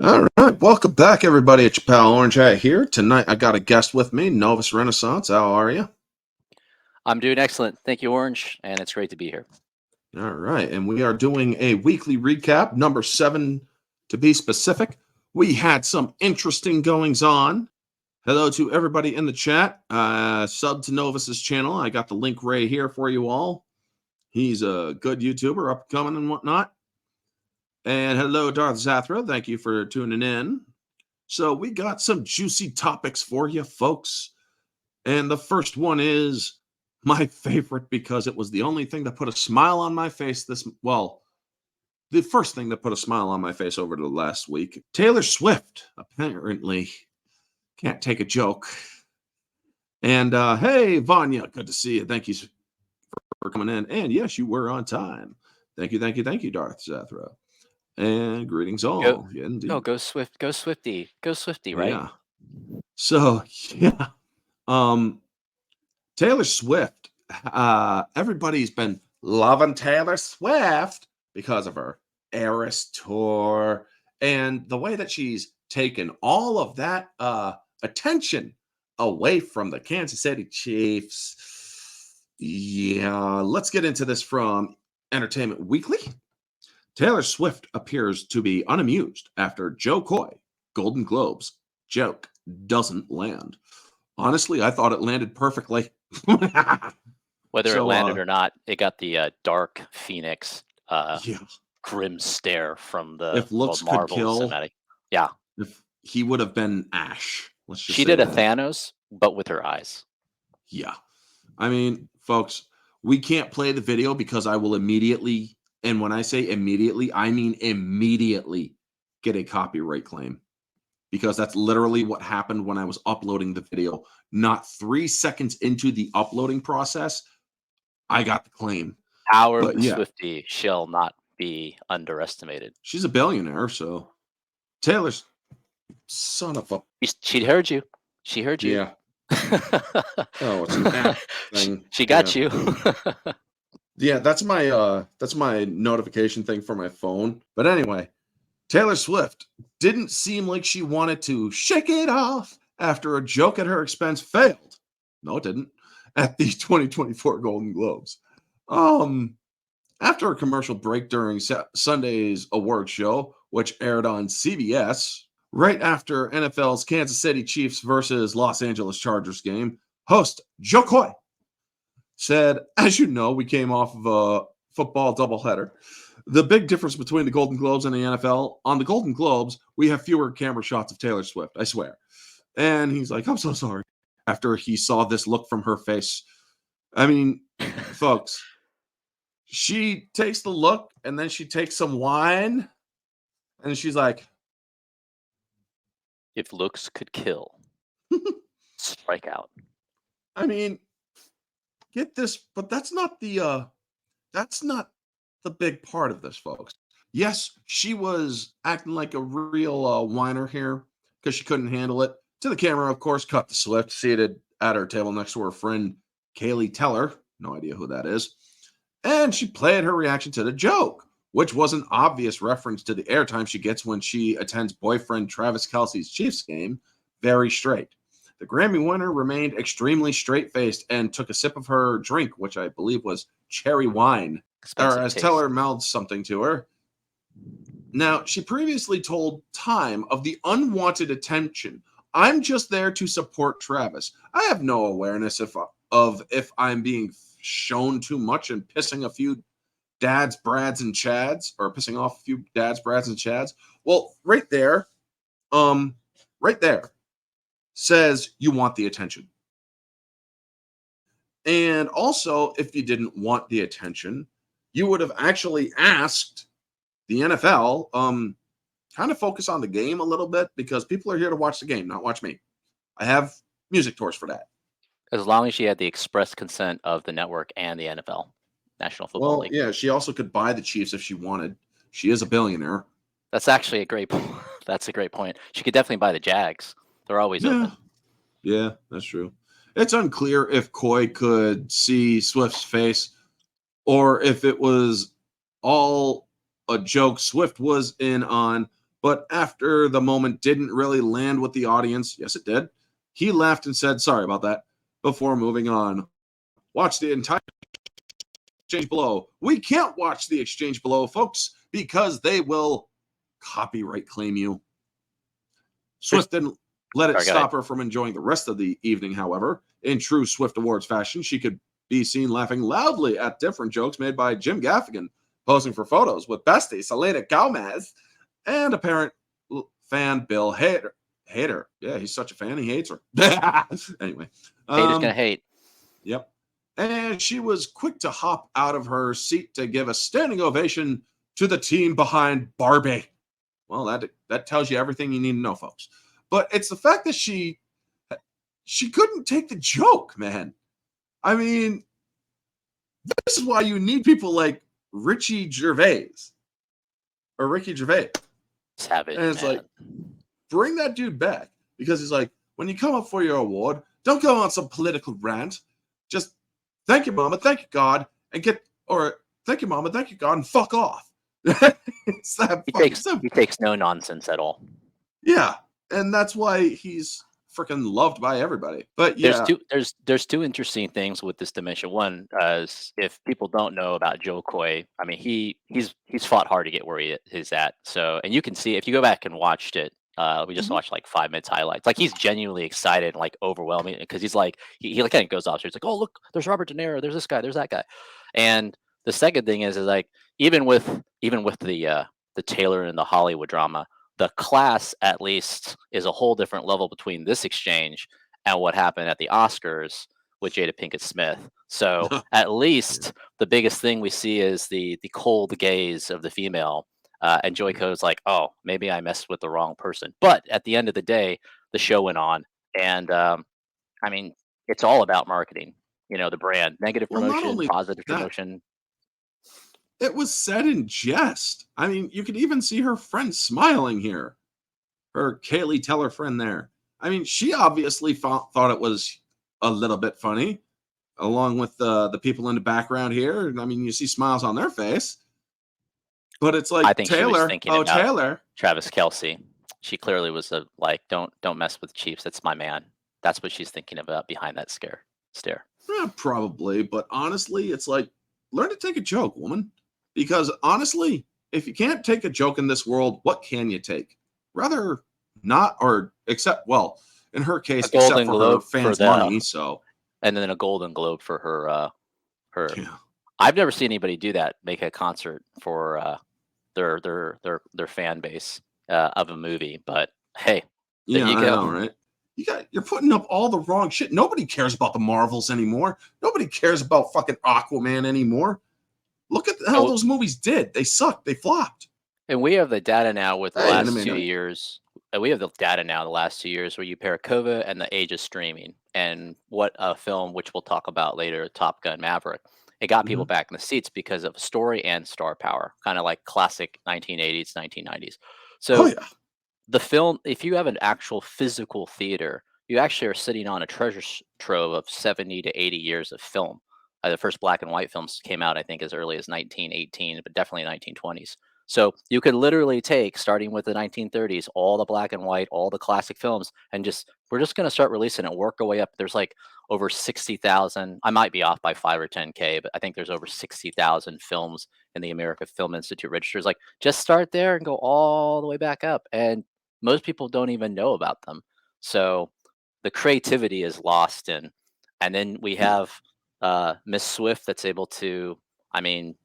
All right, welcome back, everybody. It's your pal Orange Hat here. Tonight, I got a guest with me, Novus Renaissance. How are you? I'm doing excellent. Thank you, Orange, and it's great to be here. All right, and we are doing a weekly recap, number 7 to be specific. We had some interesting goings on. Hello to everybody in the chat. Sub to Novus's channel. I got the link right here for you all. He's a good YouTuber, up and coming and whatnot. And hello, Darth Zathra. Thank you for tuning in. So we got some juicy topics for you, folks. And the first one is my favorite because it was the only thing that put a smile on my face the first thing that put a smile on my face over the last week. Taylor Swift apparently can't take a joke. And hey, Vanya, good to see you. Thank you for coming in. And yes, you were on time. Thank you, Darth Zathra. And greetings all. Yeah, indeed. Go Swift, go Swifty, right? Yeah. So yeah. Taylor Swift. Everybody's been loving Taylor Swift because of her Eras tour and the way that she's taken all of that attention away from the Kansas City Chiefs. Yeah, let's get into this from Entertainment Weekly. Taylor Swift appears to be unamused after Joe Coy Golden Globes joke doesn't land. Honestly, I thought it landed perfectly. Whether it landed or not, it got the Dark Phoenix grim stare from the if looks Marvel could kill, cinematic. Yeah. If he would have been Ash. Let's just she did a Thanos, but with her eyes. Yeah. I mean, folks, we can't play the video because I will immediately, and when I say immediately, I mean immediately get a copyright claim. Because that's literally what happened when I was uploading the video. Not 3 seconds into the uploading process, I got the claim. Power of the Swiftie shall not be underestimated. She's a billionaire, so Taylor's son of a... She heard you. She heard you. Yeah. Oh, it's an app thing. She got you. Yeah, that's my notification thing for my phone. But anyway, Taylor Swift didn't seem like she wanted to shake it off after a joke at her expense failed. No, it didn't. At the 2024 Golden Globes. After a commercial break during Sunday's award show, which aired on CBS, right after NFL's Kansas City Chiefs versus Los Angeles Chargers game, host Joe Coy said, as you know, we came off of a football doubleheader. The big difference between the Golden Globes and the NFL, on the Golden Globes, we have fewer camera shots of Taylor Swift, I swear. And he's like, I'm so sorry. After he saw this look from her face. I mean, folks, she takes the look and then she takes some wine and she's like, if looks could kill, strike out. I mean, get this, but that's not the big part of this, folks. Yes, she was acting like a real whiner here because she couldn't handle it. To the camera, of course, cut to Swift seated at her table next to her friend Kaylee Teller. No idea who that is. And she played her reaction to the joke, which was an obvious reference to the airtime she gets when she attends boyfriend Travis Kelce's Chiefs game very straight. The Grammy winner remained extremely straight-faced and took a sip of her drink, which I believe was cherry wine. Or as Teller mouths something to her. Now, she previously told Time of the unwanted attention. I'm just there to support Travis. I have no awareness of if I'm being shown too much and pissing a few dads, brads, and chads, or pissing off a few dads, brads, and chads. Well, right there says you want the attention. And also, if you didn't want the attention, you would have actually asked the NFL, kind of focus on the game a little bit because people are here to watch the game, not watch me. I have music tours for that. As long as she had the express consent of the network and the NFL, National Football League. Yeah, she also could buy the Chiefs if she wanted. She is a billionaire. That's actually a great point. That's a great point. She could definitely buy the Jags. They're always open. Yeah, that's true. It's unclear if Coy could see Swift's face or if it was all a joke Swift was in on. But after the moment didn't really land with the audience, yes, it did, he laughed and said, sorry about that, before moving on. Watch the entire exchange below. We can't watch the exchange below, folks, because they will copyright claim you. Swift didn't let it stop her from enjoying the rest of the evening, however. In true Swift Awards fashion, she could be seen laughing loudly at different jokes made by Jim Gaffigan, posing for photos with bestie Selena Gomez and apparent fan Bill Hader. Yeah, he's such a fan, he hates her. Anyway. Hater's gonna hate. Yep. And she was quick to hop out of her seat to give a standing ovation to the team behind Barbie. Well, that tells you everything you need to know, folks. But it's the fact that she couldn't take the joke, man. I mean, this is why you need people like Ricky Gervais. Savage. And it's man. like, bring that dude back. Because he's like, when you come up for your award, don't go on some political rant. Just thank you, Mama, thank you, God, thank you, Mama, thank you, God, and fuck off. He takes no nonsense at all. Yeah, and that's why he's freaking loved by everybody. But yeah, there's two interesting things with this dimension. One, as if people don't know about Joe Coy, I mean he's fought hard to get where he is at. So, and you can see if you go back and watched it. We just watched like 5 minutes highlights. Like he's genuinely excited and like overwhelming because he's like he kind of goes off. So he's like, oh look, there's Robert De Niro, there's this guy, there's that guy. And the second thing is like even with the Taylor and the Hollywood drama, the class at least is a whole different level between this exchange and what happened at the Oscars with Jada Pinkett Smith. So at least the biggest thing we see is the cold gaze of the female. And Joy Code's like, oh, maybe I messed with the wrong person. But at the end of the day, the show went on. And I mean, it's all about marketing, the brand, negative promotion, positive promotion. It was said in jest. I mean, you could even see her friend smiling here. Her Kaylee Teller friend there. I mean, she obviously thought it was a little bit funny, along with the people in the background here. I mean, you see smiles on their face. But it's like, I think Taylor, she was thinking about Taylor. Travis Kelce. She clearly was like, don't mess with the Chiefs. That's my man. That's what she's thinking about behind that stare. Yeah, probably. But honestly, it's like, learn to take a joke, woman. Because honestly, if you can't take a joke in this world, what can you take? Rather not, or except, well, in her case, except for her fans' money. So, and then a Golden Globe for her. Yeah. I've never seen anybody do that. Make a concert for their fan base of a movie. But hey, there you go. I know, right? You're putting up all the wrong shit. Nobody cares about the Marvels anymore. Nobody cares about fucking Aquaman anymore. Look at how those movies did. They sucked. They flopped. And we have the data now with the last 2 years. We have the data now the last 2 years where you pair COVID and the age of streaming and what a film, which we'll talk about later, Top Gun Maverick. It got people back in the seats because of story and star power, kind of like classic 1980s, 1990s. So the film, if you have an actual physical theater, you actually are sitting on a treasure trove of 70 to 80 years of film. The first black and white films came out, I think, as early as 1918, but definitely 1920s. So you could literally take, starting with the 1930s, all the black and white, all the classic films, and we're just going to start releasing it, work our way up. There's like over 60,000. I might be off by 5 or 10K, but I think there's over 60,000 films in the American Film Institute registers. Like, just start there and go all the way back up. And most people don't even know about them. So the creativity is lost in. And then we have Miss Swift that's able to, I mean,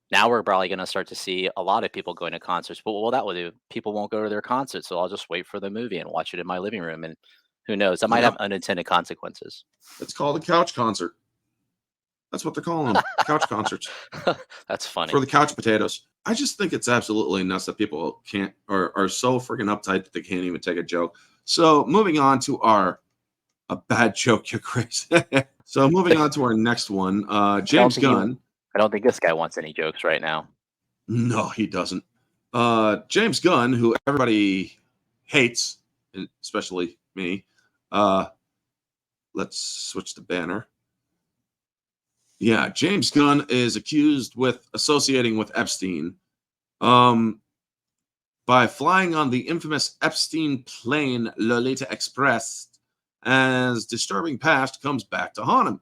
now we're probably going to start to see a lot of people going to concerts. But what that will do, people won't go to their concerts. So I'll just wait for the movie and watch it in my living room. And who knows, that might have unintended consequences. It's called a couch concert. That's what they're calling them, couch concerts. That's funny. For the couch potatoes. I just think it's absolutely nuts that people can't, or are so freaking uptight that they can't even take a joke. So moving on to a bad joke, you're crazy. So moving on to our next one, James Gunn. I don't think this guy wants any jokes right now. No, he doesn't. James Gunn, who everybody hates, especially me. Let's switch the banner. Yeah, James Gunn is accused with associating with Epstein. by flying on the infamous Epstein plane Lolita Express as disturbing past comes back to haunt him.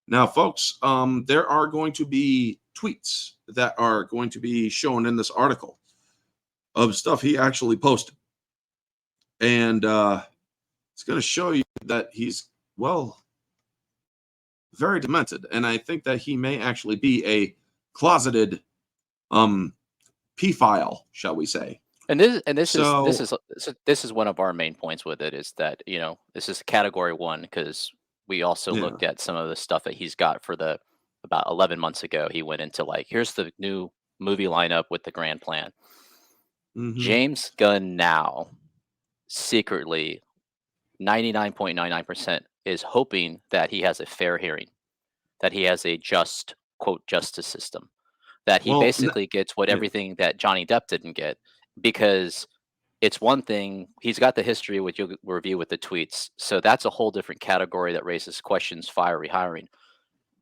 Now, folks, there are going to be tweets that are going to be shown in this article of stuff he actually posted. And it's going to show you that he's, well, very demented. And I think that he may actually be a closeted P-file, shall we say. And this is one of our main points with it, is that, you know, this is category 1, because we also looked at some of the stuff that he's got for the about 11 months ago. He went into like, here's the new movie lineup with the grand plan. James Gunn now secretly 99.99% is hoping that he has a fair hearing, that he has a just, quote, justice system, that he basically gets what everything that Johnny Depp didn't get. Because it's one thing, he's got the history with your review with the tweets, so that's a whole different category that raises questions, fire rehiring.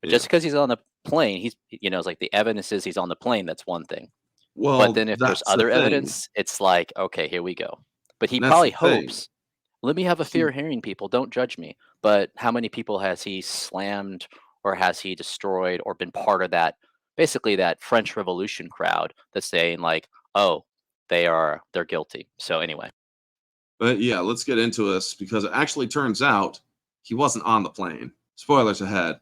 But just because he's on the plane, he's, you know, it's like the evidence is he's on the plane, that's one thing. Well, but then if there's other evidence, it's like, okay, here we go. But he probably hopes, let me have a fair hearing, people, don't judge me. But how many people has he slammed, or has he destroyed, or been part of that, basically that French Revolution crowd that's saying like, oh, they're guilty. So anyway. But yeah, let's get into this, because it actually turns out he wasn't on the plane. Spoilers ahead.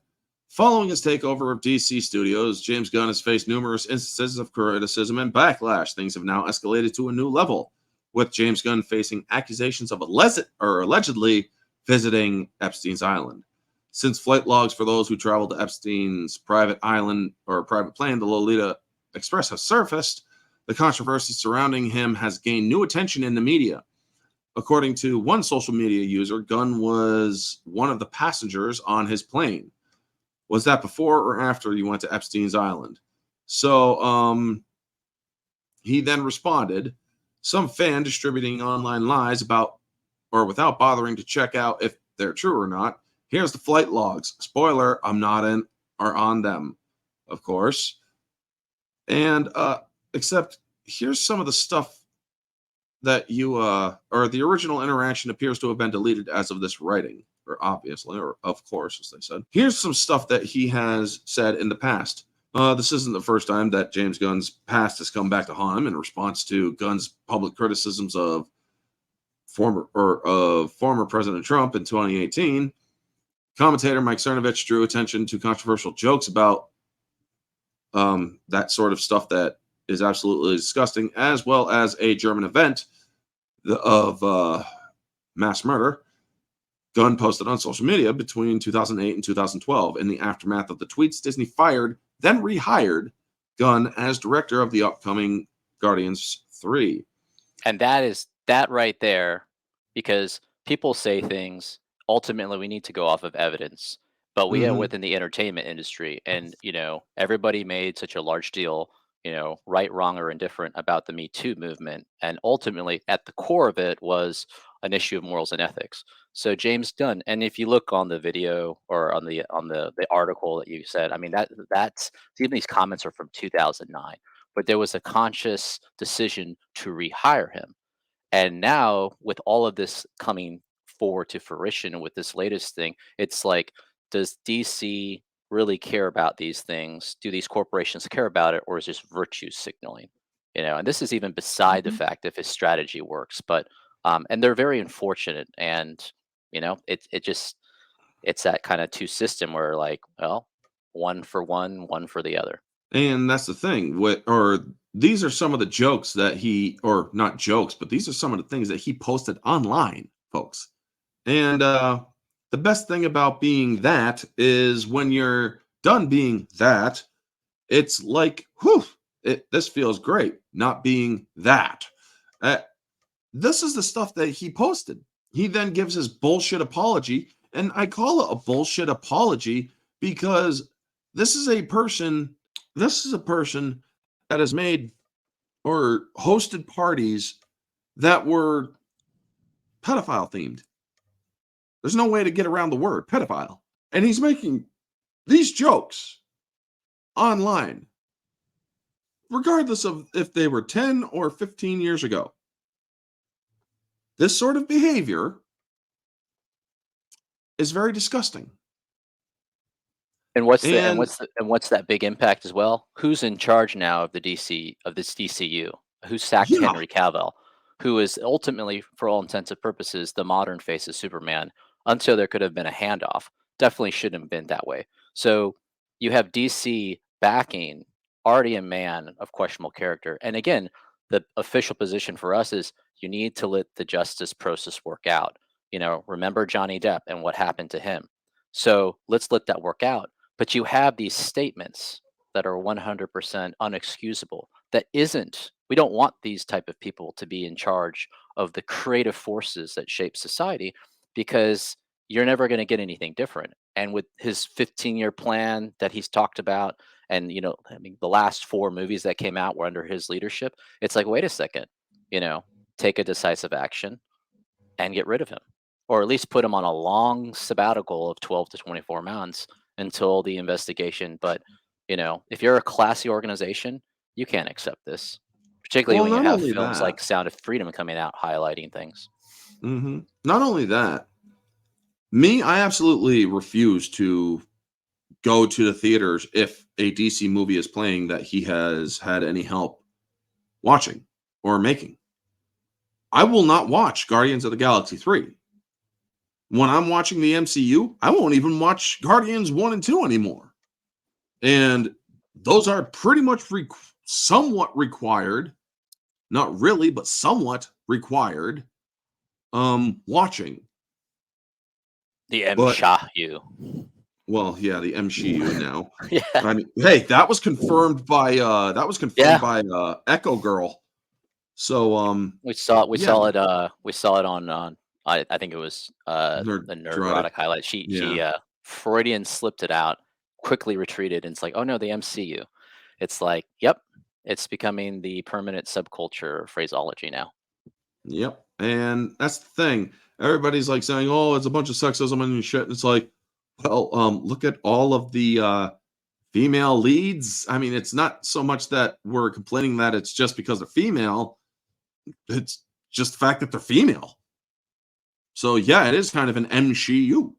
Following his takeover of DC Studios, James Gunn has faced numerous instances of criticism and backlash. Things have now escalated to a new level, with James Gunn facing accusations of allegedly visiting Epstein's island. Since flight logs for those who traveled to Epstein's private island or private plane, the Lolita Express, have surfaced, the controversy surrounding him has gained new attention in the media. According to one social media user, Gunn was one of the passengers on his plane. Was that before or after you went to Epstein's island? So he then responded, some fan distributing online lies about or without bothering to check out if they're true or not. Here's the flight logs. Spoiler, I'm not in or on them, of course. And except here's some of the stuff that you or the original interaction appears to have been deleted as of this writing, or obviously, or of course, as they said. Here's some stuff that he has said in the past. This isn't the first time that James Gunn's past has come back to haunt him in response to Gunn's public criticisms of former President Trump in 2018. Commentator Mike Cernovich drew attention to controversial jokes about that sort of stuff that is absolutely disgusting, as well as a German event of mass murder. Gunn posted on social media between 2008 and 2012. In the aftermath of the tweets, Disney fired, then rehired Gunn as director of the upcoming Guardians 3. And that right there, because people say things, ultimately we need to go off of evidence. But we are within the entertainment industry, and, you know, everybody made such a large deal, you know, right, wrong, or indifferent about the Me Too movement. And ultimately, at the core of it was an issue of morals and ethics. So James Gunn, and if you look on the video or on the article that you said, I mean, that's even these comments are from 2009, but there was a conscious decision to rehire him. And now with all of this coming forward to fruition with this latest thing, it's like, does DC really care about these things? Do these corporations care about it, or is this virtue signaling? You know, and this is even beside the fact if his strategy works. But and they're very unfortunate, and you know, it's that kind of two system where, like, well, one for one, one for the other. And that's the thing. These are some of the jokes that he, or not jokes, but these are some of the things that he posted online, folks. And the best thing about being that is when you're done being that, it's like, whew, this feels great, not being that. This is the stuff that he posted. He then gives his bullshit apology, and I call it a bullshit apology because this is a person that has made or hosted parties that were pedophile themed. There's no way to get around the word pedophile. And he's making these jokes online. regardless of if they were 10 or 15 years ago. This sort of behavior is very disgusting. And what's that big impact as well? Who's in charge now of this DCU? Who sacked Henry Cavill, who is ultimately, for all intents and purposes, the modern face of Superman, until there could have been a handoff. Definitely shouldn't have been that way. So you have DC backing already a man of questionable character. And again, the official position for us is you need to let the justice process work out. Remember Johnny Depp and what happened to him. So let's let that work out. But you have these statements that are 100% unexcusable. We don't want these type of people to be in charge of the creative forces that shape society, because you're never going to get anything different. And with his 15-year plan that he's talked about, and the last 4 movies that came out were under his leadership, it's like, wait a second, take a decisive action and get rid of him, or at least put him on a long sabbatical of 12 to 24 months until the investigation. But if you're a classy organization, you can't accept this, particularly when you have films like Sound of Freedom coming out highlighting things. Not only that, I absolutely refuse to go to the theaters if a DC movie is playing that he has had any help watching or making. I will not watch Guardians of the Galaxy 3. When I'm watching the MCU, I won't even watch Guardians 1 and 2 anymore. And those are pretty much somewhat required, not really, but somewhat required watching. The MCU. Well, yeah, the MCU now. Yeah. I mean, hey, that was confirmed by by Echo Girl. So we saw it on I think it was the Nerdrotic highlight. She Freudian slipped it out, quickly retreated, and it's like, oh no, the MCU. It's like, yep, it's becoming the permanent subculture phraseology now. Yep. And that's the thing. Everybody's like saying, oh, it's a bunch of sexism and shit. And it's like, well, look at all of the female leads. I mean, it's not so much that we're complaining that it's just because they're female. It's just the fact that they're female. So yeah, it is kind of an MCU.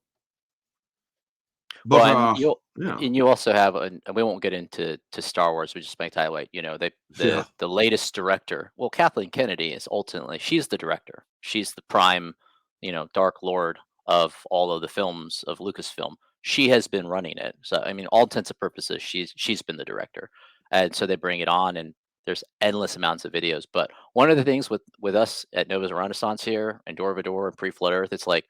But you also have, and we won't get into Star Wars. We just might highlight, the latest director. Well, Kathleen Kennedy is ultimately, she's the director. She's the prime, Dark Lord of all of the films of Lucasfilm. She has been running it. So I mean, all intents and purposes, she's been the director, and so they bring it on, and there's endless amounts of videos. But one of the things with us at Nova's Renaissance here and Dor Vahdor and Pre-Flood Earth, it's like,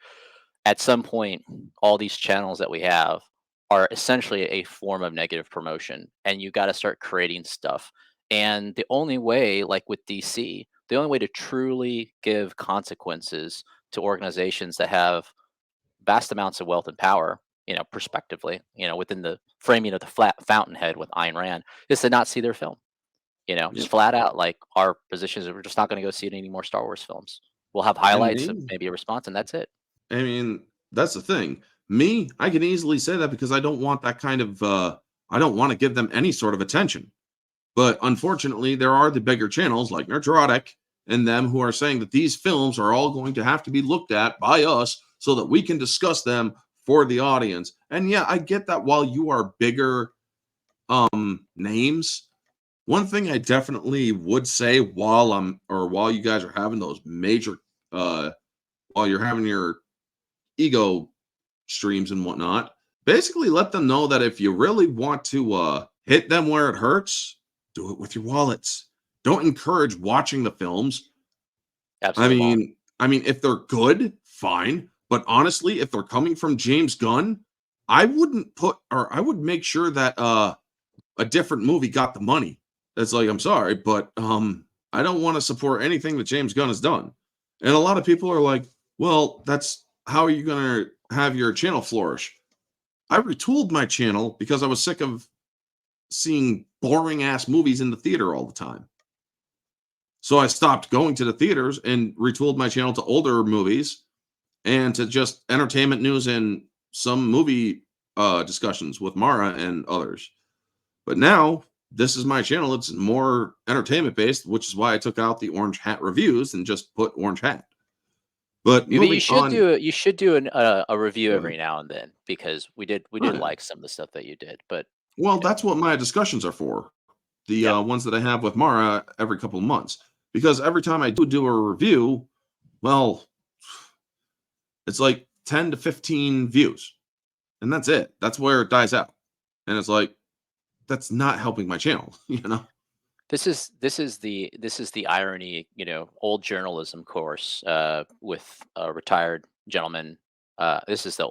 at some point, all these channels that we have are essentially a form of negative promotion, and you got to start creating stuff. And the only way, like with DC, the only way to truly give consequences to organizations that have vast amounts of wealth and power, prospectively, within the framing of the flat fountainhead with Ayn Rand, is to not see their film. Just flat out, like, our positions, we're just not going to go see any more Star Wars films. We'll have highlights and maybe a response, and that's it. I mean, that's the thing. I can easily say that because I don't want that kind of, I don't want to give them any sort of attention. But unfortunately, there are the bigger channels like Nerdrotic and them who are saying that these films are all going to have to be looked at by us so that we can discuss them for the audience. And yeah, I get that while you are bigger names, one thing I definitely would say while you guys are having those major, while you're having your ego streams and whatnot, basically let them know that if you really want to hit them where it hurts, do it with your wallets. Don't encourage watching the films. Absolutely. I mean, if they're good, fine. But honestly, if they're coming from James Gunn, I would make sure that a different movie got the money. It's like, I'm sorry, but I don't want to support anything that James Gunn has done. And a lot of people are like, well, that's how are you going to have your channel flourish? I retooled my channel because I was sick of seeing boring ass movies in the theater all the time. So I stopped going to the theaters and retooled my channel to older movies and to just entertainment news and some movie discussions with Mara and others. But now this is my channel. It's more entertainment based, which is why I took out the orange hat reviews and just put orange hat. But Maybe moving on, you should do a review every now and then, because we did like some of the stuff that you did. But well, that's what my discussions are for. The yeah, ones that I have with Mara every couple of months, because every time I do a review, well, it's like 10 to 15 views, and that's it. That's where it dies out, and it's like that's not helping my channel, you know. this is the irony, old journalism course with a retired gentleman. This is the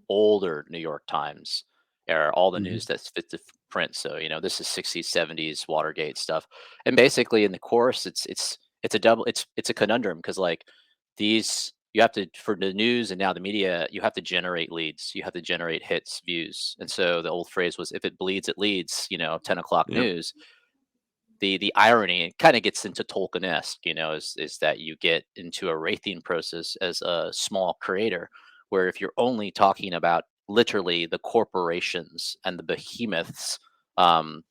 older New York Times era, all the Mhm. news that's fit to print. So this is 60s, 70s Watergate stuff, and basically in the course, it's a double, it's a conundrum, because like these, you have to, for the news and now the media, you have to generate leads, you have to generate hits, views, and so the old phrase was, if it bleeds, it leads. 10 o'clock Yep. news. The irony, it kind of gets into Tolkien-esque, is that you get into a wraithing process as a small creator, where if you're only talking about literally the corporations and the behemoths, um,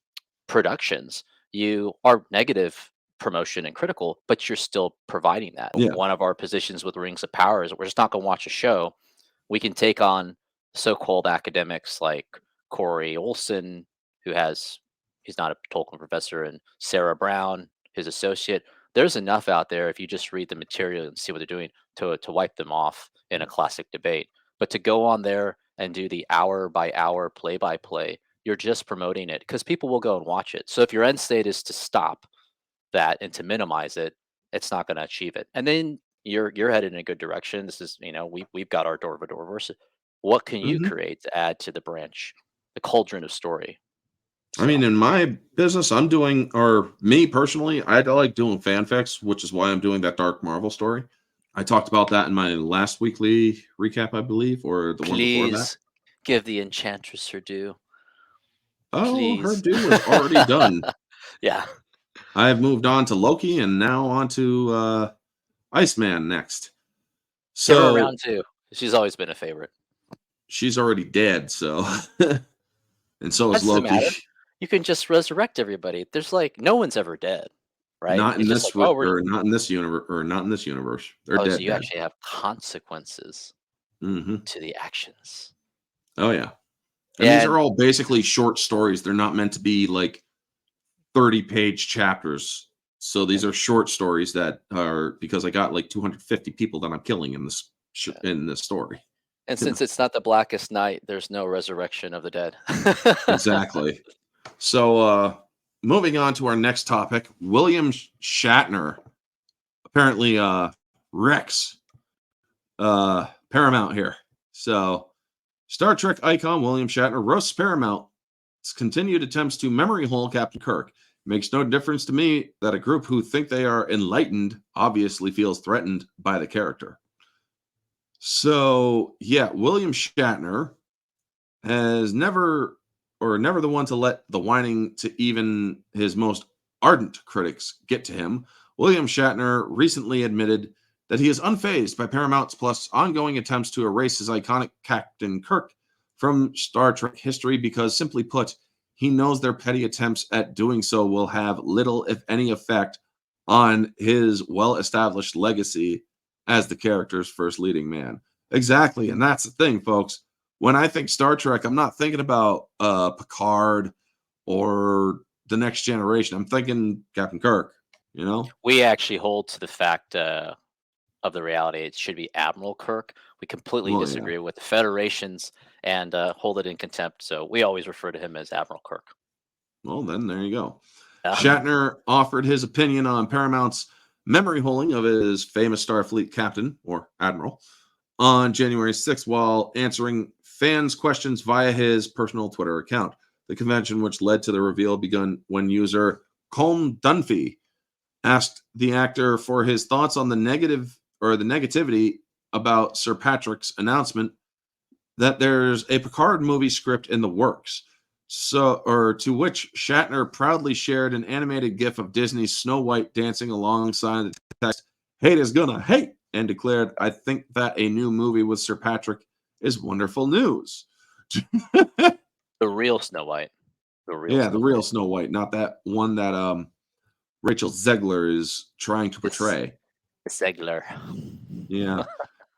productions, you are negative promotion and critical, but you're still providing that. Yeah. One of our positions with Rings of Power is we're just not going to watch a show. We can take on so-called academics like Corey Olson, who has he's not a Tolkien professor, and Sarah Brown, his associate. There's enough out there, if you just read the material and see what they're doing, to wipe them off in a classic debate. But to go on there and do the hour by hour play by play, you're just promoting it, because people will go and watch it. So if your end state is to stop that and to minimize it, it's not going to achieve it. And then you're headed in a good direction. This is, we've got our Dor Vahdor versus. What can you Mhm. create to add to the branch, the cauldron of story? I mean, So in my business, I'm doing, or me personally, I like doing fanfics, which is why I'm doing that Dark Marvel story. I talked about that in my last weekly recap, I believe, or the one before that. please give the enchantress her due. Oh, her Please. due was already done. Yeah. I've moved on to Loki and now on to Iceman next. Give her a So round two. She's always been a favorite. she's already dead. So, and so That is doesn't Loki. matter. You can just resurrect everybody. There's like no one's ever dead, right? Not in It's just like, this, oh, we're or not in this universe, or not in this universe. They're oh, so dead, you dead. actually have consequences Hmm. to the actions. Oh yeah, and these are And all basically short stories. They're not meant to be like 30-page chapters. So these and are short stories that are, because I got like 250 people that I'm killing in this yeah. in this story. And You know? since it's not the blackest night, there's no resurrection of the dead. Exactly. So moving on to our next topic, William Shatner apparently Rex Paramount here. So Star Trek icon William Shatner roasts Paramount's continued attempts to memory hole Captain Kirk. Makes no difference to me that a group who think they are enlightened obviously feels threatened by the character. So, yeah, William Shatner has never the one to let the whining to even his most ardent critics get to him. William Shatner recently admitted that he is unfazed by Paramount's Plus ongoing attempts to erase his iconic Captain Kirk from Star Trek history because, simply put, he knows their petty attempts at doing so will have little, if any, effect on his well-established legacy as the character's first leading man. Exactly, and that's the thing, folks. When I think Star Trek, I'm not thinking about Picard or the Next Generation. I'm thinking Captain Kirk. You know? We actually hold to the fact of the reality. It should be Admiral Kirk. We completely Well, yeah. disagree with the Federations and hold it in contempt. So we always refer to him as Admiral Kirk. Well, then there you go. Um, Shatner offered his opinion on Paramount's memory holing of his famous Starfleet captain or admiral on January 6th while answering fans' questions via his personal Twitter account. The convention, which led to the reveal, began when user Colm Dunphy asked the actor for his thoughts on the negativity about Sir Patrick's announcement that there's a Picard movie script in the works. So, or to which Shatner proudly shared an animated GIF of Disney's Snow White dancing alongside the text, "Hate is gonna hate," and declared, "I think that a new movie with Sir Patrick is wonderful news." the real Snow White. The real Yeah, the Snow real White. Snow White, not that one that Rachel Zegler is trying to This portray. Segler. Yeah.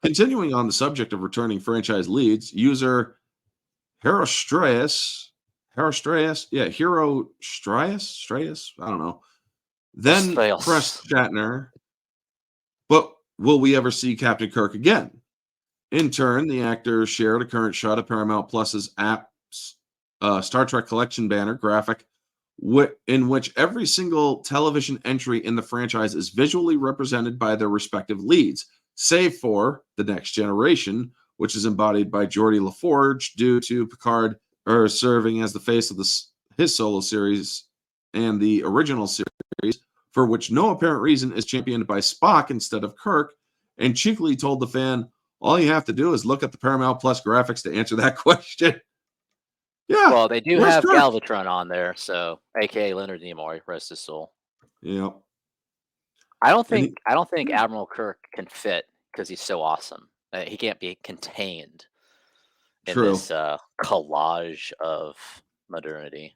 Continuing on the subject of returning franchise leads, user Stratus, I don't know. Then pressed Ostreos. Shatner, but will we ever see Captain Kirk again? In turn, the actor shared a current shot of Paramount Plus's app's Star Trek collection banner graphic, in which every single television entry in the franchise is visually represented by their respective leads, save for The Next Generation, which is embodied by Geordie LaForge due to Picard serving as the face of his solo series, and the original series, for which no apparent reason, is championed by Spock instead of Kirk, and cheekily told the fan, all you have to do is look at the Paramount Plus graphics to answer that question. Yeah, Well, they do where's have Kirk? Galvatron on there, so aka Leonard Nimoy, rest his soul. Yeah. I don't And think I don't think Admiral Kirk can fit because he's so awesome. He can't be contained in true. this collage of modernity.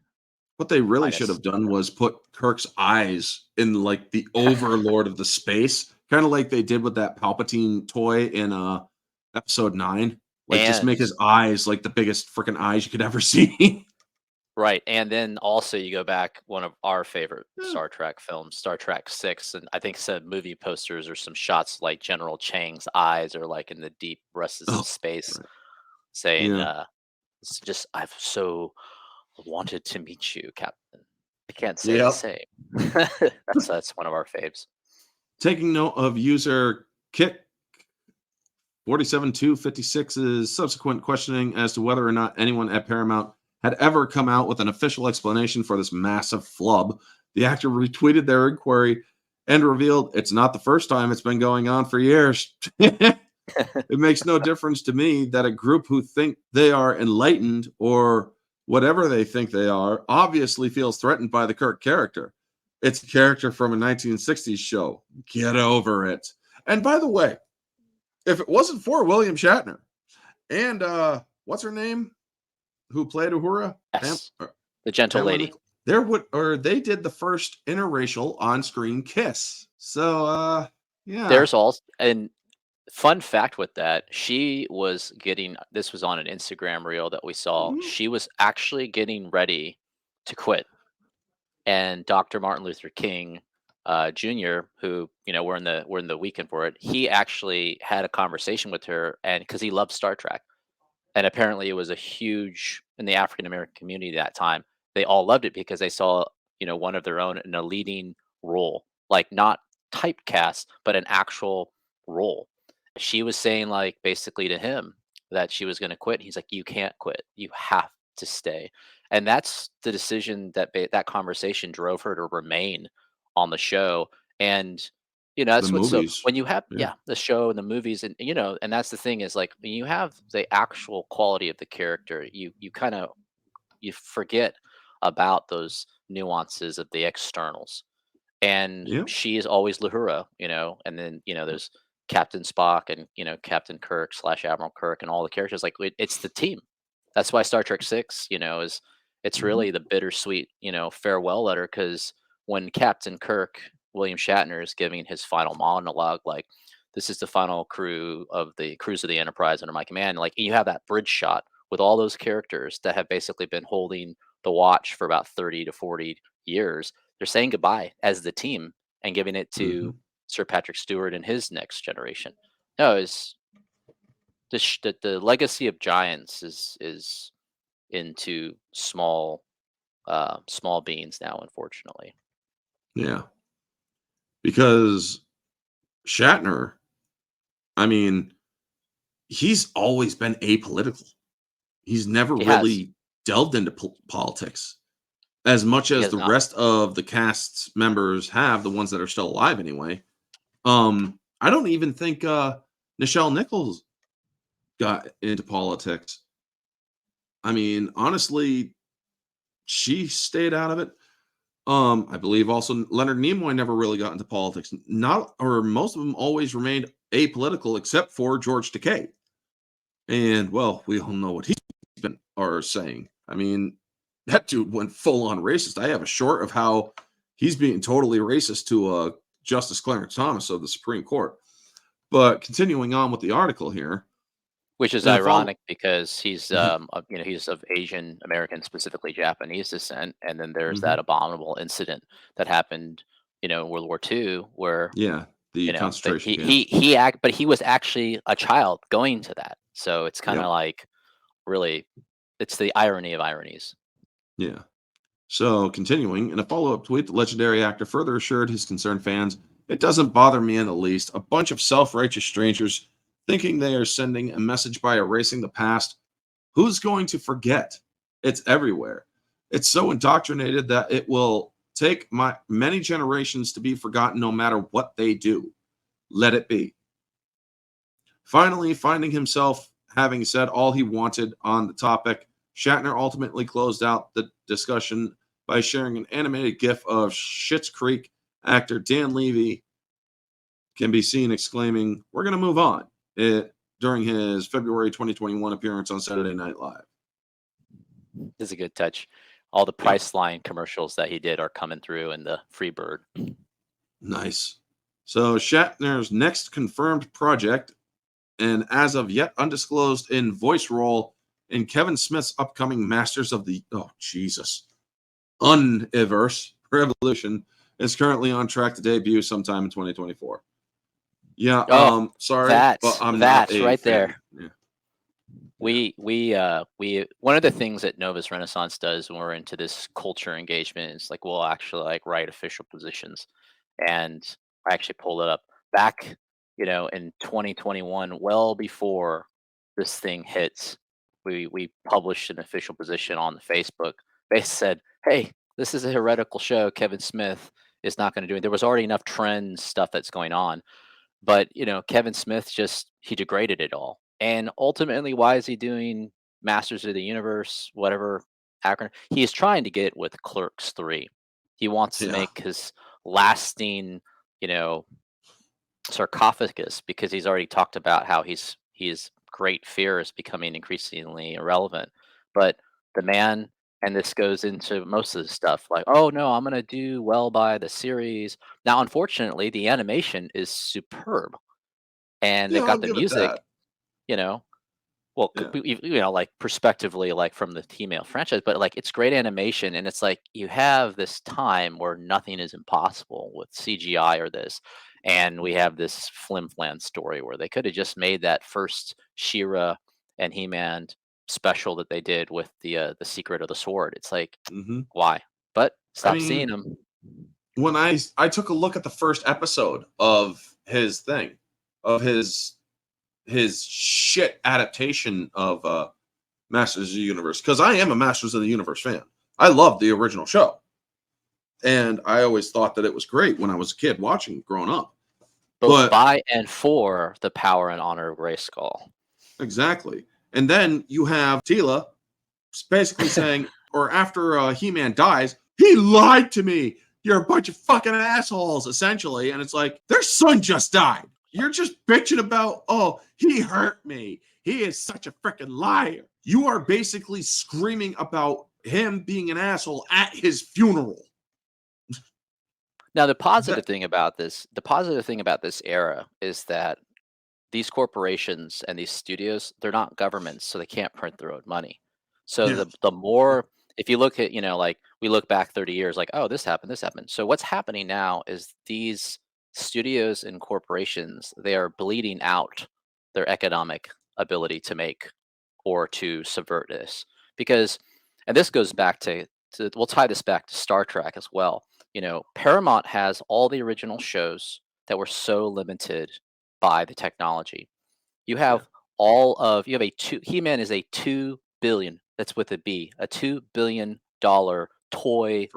What they really should Minus, have done was put Kirk's eyes in like the overlord of the space, kind of like they did with that Palpatine toy in episode 9. Like just make and his eyes like the biggest freaking eyes you could ever see. right, and then also you go back one of our favorite Yeah. Star Trek films, Star Trek 6, and I think some movie posters or some shots like General Chang's eyes are like in the deep recesses Oh, of space, right. saying, Yeah. "It's just I've so wanted to meet you, Captain." I can't say the Yep. same. That's one of our faves. Taking note of user Kit 47256's subsequent questioning as to whether or not anyone at Paramount had ever come out with an official explanation for this massive flub, the actor retweeted their inquiry and revealed it's not the first time, it's been going on for years. It makes no difference to me that a group who think they are enlightened or whatever they think they are obviously feels threatened by the Kirk character. It's a character from a 1960s show. Get over it. And by the way, if it wasn't for William Shatner and what's her name who played Uhura, Yes, the gentle lady. there would, or they did the first interracial on-screen kiss. So yeah. There's also, and fun fact with that, she was getting, this was on an Instagram reel that we saw. Mhm. She was actually getting ready to quit, and Dr. Martin Luther King Jr., who we're in the weekend for it, he actually had a conversation with her, and because he loved Star Trek, and apparently it was a huge in the African American community at that time. They all loved it because they saw one of their own in a leading role, like not typecast, but an actual role. She was saying like basically to him that she was going to quit. He's like, "You can't quit. You have to stay." And that's the decision that that conversation drove her to remain on the show. And The that's what's so movies. when you have, Yeah. yeah, the show and the movies, and and that's the thing is like when you have the actual quality of the character, you kind of you forget about those nuances of the externals. And Yeah. she is always Lahura, and then there's Captain Spock and Captain Kirk slash Admiral Kirk and all the characters. Like it's the team. That's why Star Trek 6, is it's Mhm. really the bittersweet, farewell letter, because when Captain Kirk, William Shatner, is giving his final monologue, like this is the final crew of the cruise of the Enterprise under my command, like you have that bridge shot with all those characters that have basically been holding the watch for about 30 to 40 years. They're saying goodbye as the team and giving it to Mhm. Sir Patrick Stewart and his next generation. No, is the legacy of giants is into small beings now, unfortunately. Yeah. Because Shatner, I mean, he's always been apolitical. He's never He has. really delved into politics as much He as has the not. rest of the cast's members have, the ones that are still alive anyway. I don't even think Nichelle Nichols got into politics. I mean, honestly, she stayed out of it. I believe also Leonard Nimoy never really got into politics. Not, or most of them always remained apolitical, except for George Takei. And well, we all know what he's been or saying. I mean, that dude went full on racist. I have a short of how he's being totally racist to Justice Clarence Thomas of the Supreme Court. But continuing on with the article here, which is ironic because he's he's of Asian American, specifically Japanese descent, and then there's that abominable incident that happened, in World War II, where the concentration camp. But he was actually a child going to that, so it's kind of like, really, it's the irony of ironies. Yeah. So, continuing, in a follow-up tweet, the legendary actor further assured his concerned fans, "It doesn't bother me in the least. A bunch of self-righteous strangers thinking they are sending a message by erasing the past. Who's going to forget? It's everywhere. It's so indoctrinated that it will take many generations to be forgotten no matter what they do. Let it be." Finally, finding himself having said all he wanted on the topic, Shatner ultimately closed out the discussion by sharing an animated GIF of Schitt's Creek actor Dan Levy can be seen exclaiming, "We're going to move on," during his February 2021 appearance on Saturday Night Live. This is a good touch. All the Priceline commercials that he did are coming through in the Freebird. Nice. So Shatner's next confirmed project, and as of yet undisclosed in voice role in Kevin Smith's upcoming Masters of the Universe Revolution, is currently on track to debut sometime in 2024. Sorry, but I'm not a right fan. there. We one of the things that Novus Renaissance does when we're into this culture engagement is like we'll actually like write official positions, and I actually pulled it up back in 2021, well before this thing hits. We published an official position on the Facebook. They said, "Hey, this is a heretical show. Kevin Smith is not going to do it." There was already enough trend stuff that's going on, but Kevin Smith he degraded it all. And ultimately, why is he doing Masters of the Universe, whatever acronym? He is trying to get with Clerks 3. He wants to make his lasting, sarcophagus, because he's already talked about how his great fear is becoming increasingly irrelevant. But the man, and this goes into most of the stuff, like, oh no, I'm gonna do well by the series. Now, unfortunately, the animation is superb, and they've got the music, well, like prospectively, like from the female franchise, but like it's great animation, and it's like you have this time where nothing is impossible with CGI or this, and we have this flim-flam story where they could have just made that first She-Ra and He-Man special that they did with the Secret of the Sword. It's like, why? But stop seeing them. When I took a look at the first episode of his thing, of his shit adaptation of Masters of the Universe, because I am a Masters of the Universe fan. I love the original show, and I always thought that it was great when I was a kid watching growing up. Both by and for the power and honor of Grayskull. Exactly. And then you have Teela basically saying, or after He-Man dies, "He lied to me. You're a bunch of fucking assholes," essentially. And it's like, their son just died. You're just bitching about, "Oh, he hurt me. He is such a freaking liar." You are basically screaming about him being an asshole at his funeral. Now, the positive thing about this era is that these corporations and these studios, they're not governments, so they can't print their own money. So the more, if you look at, like we look back 30 years, like, oh, this happened. So what's happening now is these studios and corporations, they are bleeding out their economic ability to make or to subvert this. Because, and this goes back to we'll tie this back to Star Trek as well. Paramount has all the original shows that were so limited by the technology. You have He-Man is a $2 billion, that's with a B, a $2 billion toy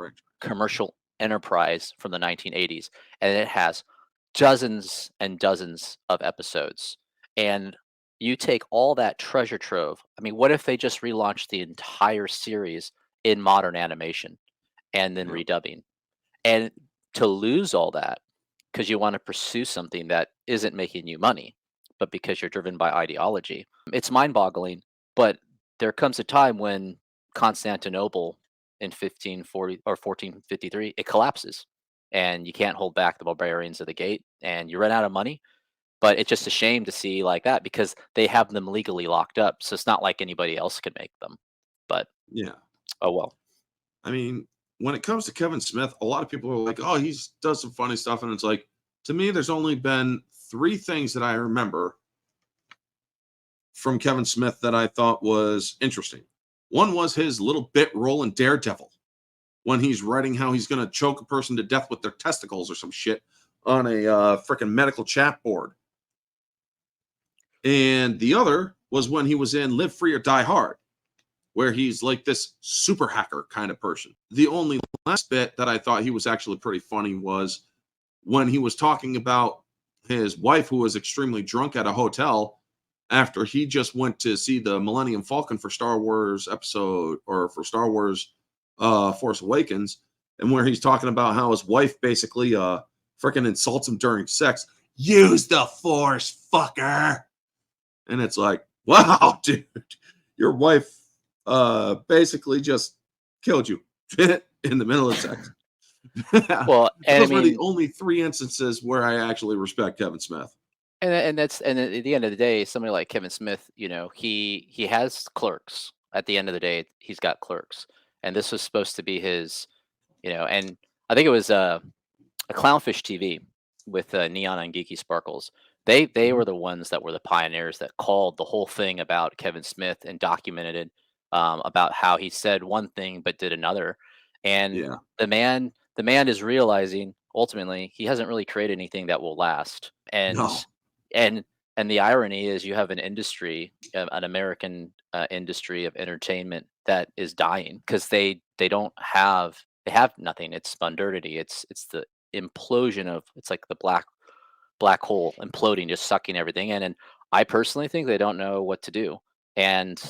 commercial enterprise from the 1980s, and it has dozens and dozens of episodes. And you take all that treasure trove. I mean, what if they just relaunched the entire series in modern animation and then redubbing? And to lose all that because you want to pursue something that isn't making you money, but because you're driven by ideology, it's mind-boggling. But there comes a time when Constantinople in 1540 or 1453, it collapses, and you can't hold back the barbarians at the gate, and you run out of money. But it's just a shame to see like that because they have them legally locked up, so it's not like anybody else could make them. But Yeah. oh well. I mean, when it comes to Kevin Smith, a lot of people are like, "Oh, he's does some funny stuff," and it's like, to me, there's only been 3 things that I remember from Kevin Smith that I thought was interesting. One was his little bit role in Daredevil when he's writing how he's going to choke a person to death with their testicles or some shit on a freaking medical chat board. And the other was when he was in Live Free or Die Hard, where he's like this super hacker kind of person. The only last bit that I thought he was actually pretty funny was when he was talking about his wife who was extremely drunk at a hotel after he just went to see the Millennium Falcon for Star Wars episode or for Star Wars Force Awakens, and where he's talking about how his wife basically freaking insults him during sex. Use the Force, fucker. And it's like, wow, dude, your wife basically just killed you in the middle of sex. Well, and those were the only 3 instances where I actually respect Kevin Smith. And at the end of the day, somebody like Kevin Smith, you know, he has Clerks. At the end of the day, he's got Clerks, and this was supposed to be his, you know, and I think it was a Clownfish TV with Neon and Geeky Sparkles. They were the ones that were the pioneers that called the whole thing about Kevin Smith and documented it, about how he said one thing but did another, and Yeah. the man is realizing ultimately he hasn't really created anything that will last, No. and the irony is you have an industry, an American industry of entertainment that is dying because they have nothing. It's modernity. It's the implosion of it's like the black hole imploding, just sucking everything in. And I personally think they don't know what to do. And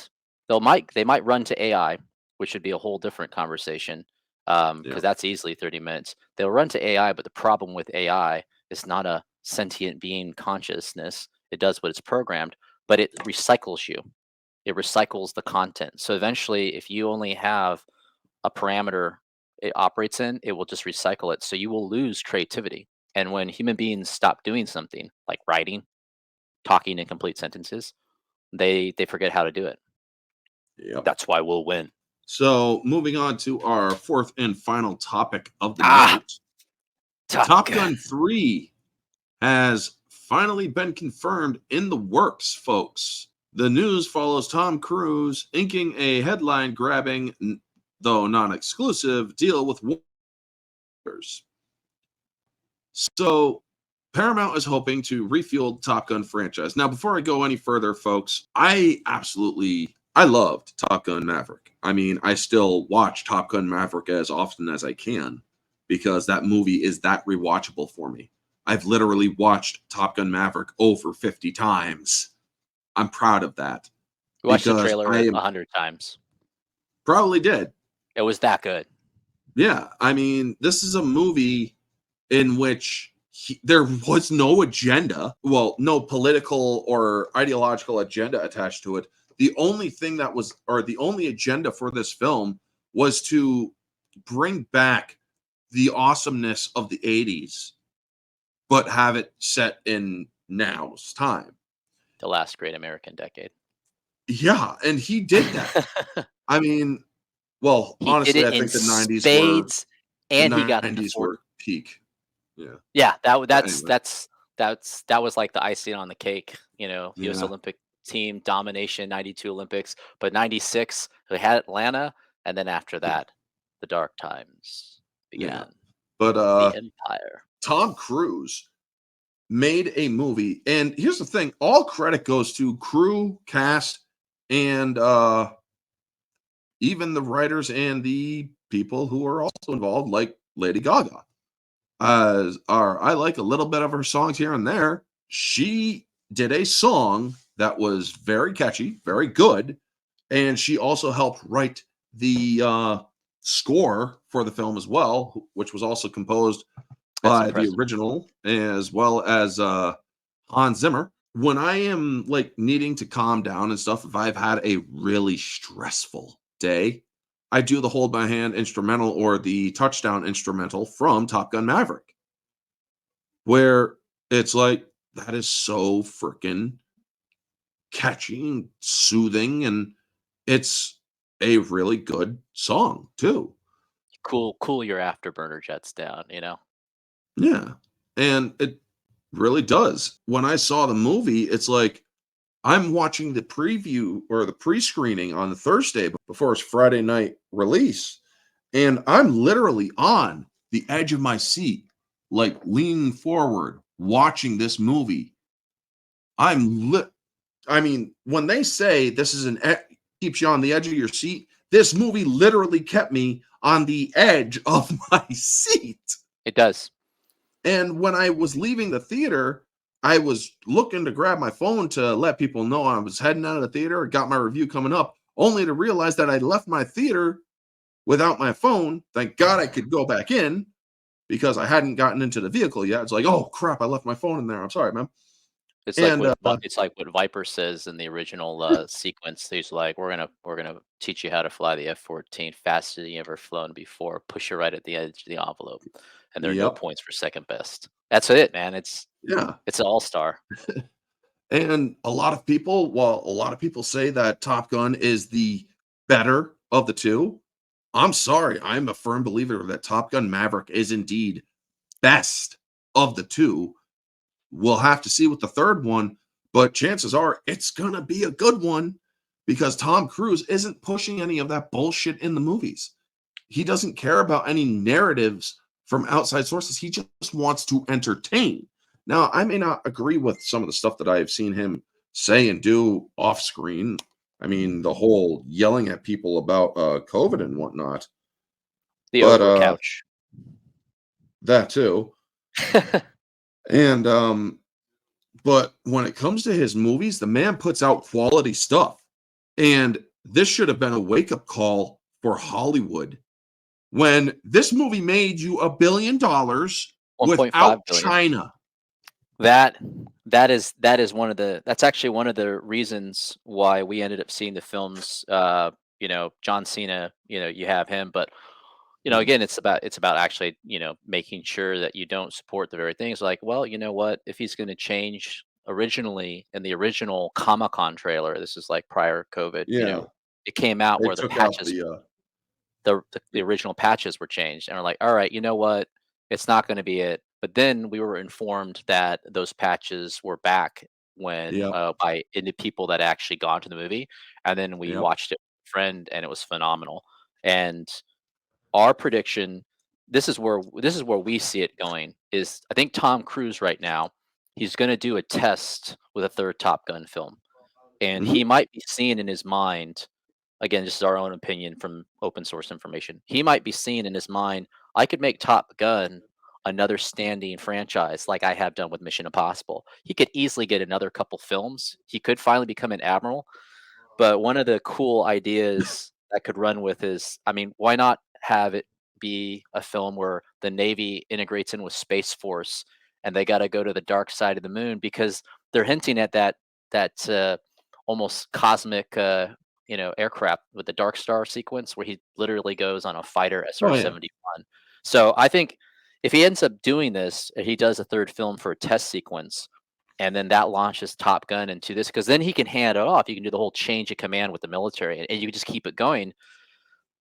they might run to AI, which would be a whole different conversation. Because Yeah. that's easily 30 minutes. They'll run to AI, but the problem with AI is not a sentient being consciousness. It does what it's programmed, but it recycles you. It recycles the content. So eventually, if you only have a parameter it operates in, it will just recycle it. So you will lose creativity. And when human beings stop doing something like writing, talking in complete sentences, they forget how to do it. Yep. That's why we'll win. So moving on to our 4th and final topic of the night. Top Gun 3 has finally been confirmed in the works, folks. The news follows Tom Cruise inking a headline-grabbing, though non-exclusive, deal with Warner's. So Paramount is hoping to refuel the Top Gun franchise. Now, before I go any further, folks, I loved Top Gun Maverick. I mean, I still watch Top Gun Maverick as often as I can because that movie is that rewatchable for me. I've literally watched Top Gun Maverick over 50 times. I'm proud of that. You watched the trailer 100 times. Probably did. It was that good. Yeah. I mean, this is a movie in which there was no agenda. Well, no political or ideological agenda attached to it. The only thing that was, or the only agenda for this film was to bring back the awesomeness of the 80s, but have it set in now's time. The last great American decade. Yeah, and he did that. I mean, well, honestly, I think the 90s spades, and he got were peak. Yeah. Yeah, that was like the icing on the cake, you know, US Olympic team domination, 92 Olympics, but 96 we had Atlanta, and then after that, the dark times began. Yeah. But the empire. Tom Cruise made a movie, and here's the thing, all credit goes to crew, cast, and even the writers and the people who are also involved, like Lady Gaga. I like a little bit of her songs here and there. She did a song that was very catchy, very good, and she also helped write the score for the film as well, which was also composed by the original as well as Hans Zimmer. When I am like needing to calm down and stuff, if I've had a really stressful day, I do the Hold My Hand instrumental or the touchdown instrumental from Top Gun Maverick, where it's like, that is so freaking catchy and soothing, and it's a really good song too. Cool your afterburner jets down, you know? Yeah. And it really does. When I saw the movie, it's like I'm watching the preview or the pre-screening on the Thursday before its Friday night release, and I'm literally on the edge of my seat, like leaning forward, watching this movie. I mean, when they say this is keeps you on the edge of your seat, this movie literally kept me on the edge of my seat. It does. And when I was leaving the theater, I was looking to grab my phone to let people know I was heading out of the theater, got my review coming up, only to realize that I left my theater without my phone. Thank God I could go back in because I hadn't gotten into the vehicle yet. It's like, oh crap, I left my phone in there. I'm sorry, man. It's like And what Viper says in the original sequence. He's like, we're gonna teach you how to fly the F-14 faster than you ever flown before. Push you right at the edge of the envelope, and there are no yep, points for second best. That's it, man. It's yeah. an all-star. And a lot of people say that Top Gun is the better of the two. I'm sorry. I'm a firm believer that Top Gun Maverick is indeed best of the two. We'll have to see with the third one, but chances are it's going to be a good one because Tom Cruise isn't pushing any of that bullshit in the movies. He doesn't care about any narratives from outside sources. He just wants to entertain. Now, I may not agree with some of the stuff that I have seen him say and do off screen. I mean, the whole yelling at people about COVID and whatnot. The But Oprah couch. that too. And but when it comes to his movies, the man puts out quality stuff. And this should have been a wake-up call for Hollywood. When this movie made you $1 billion 1.5 without billion. China. That is that's actually one of the reasons why we ended up seeing the films. You know, John Cena, you know, you have him, but you know, again, it's about actually, you know, making sure that you don't support the very things like, well, you know what, if he's going to change originally in the original Comic-Con trailer, this is like prior COVID, you Yeah, know, it came out they where the took out patches, the original patches were changed, and we're like, all right, you know what, it's not going to be it. But then we were informed that those patches were back when yep, by into people that actually gone to the movie, and then we yep, watched it with a friend, and it was phenomenal. And our prediction, this is where we see it going, is I think Tom Cruise right now, he's going to do a test with a third Top Gun film, and mhm, he might be seeing in his mind, again, this is our own opinion from open source information, he might be seeing in his mind, I could make Top Gun another standing franchise like I have done with Mission Impossible. He could easily get another couple films. He could finally become an admiral. But one of the cool ideas that could run with is, I mean, why not have it be a film where the Navy integrates in with Space Force and they got to go to the dark side of the moon, because they're hinting at that almost cosmic you know, aircraft with the Dark Star sequence where he literally goes on a fighter oh yeah, SR-71. So I think if he ends up doing this, he does a third film for a test sequence, and then that launches Top Gun into this, because then he can hand it off. You can do the whole change of command with the military, and you can just keep it going.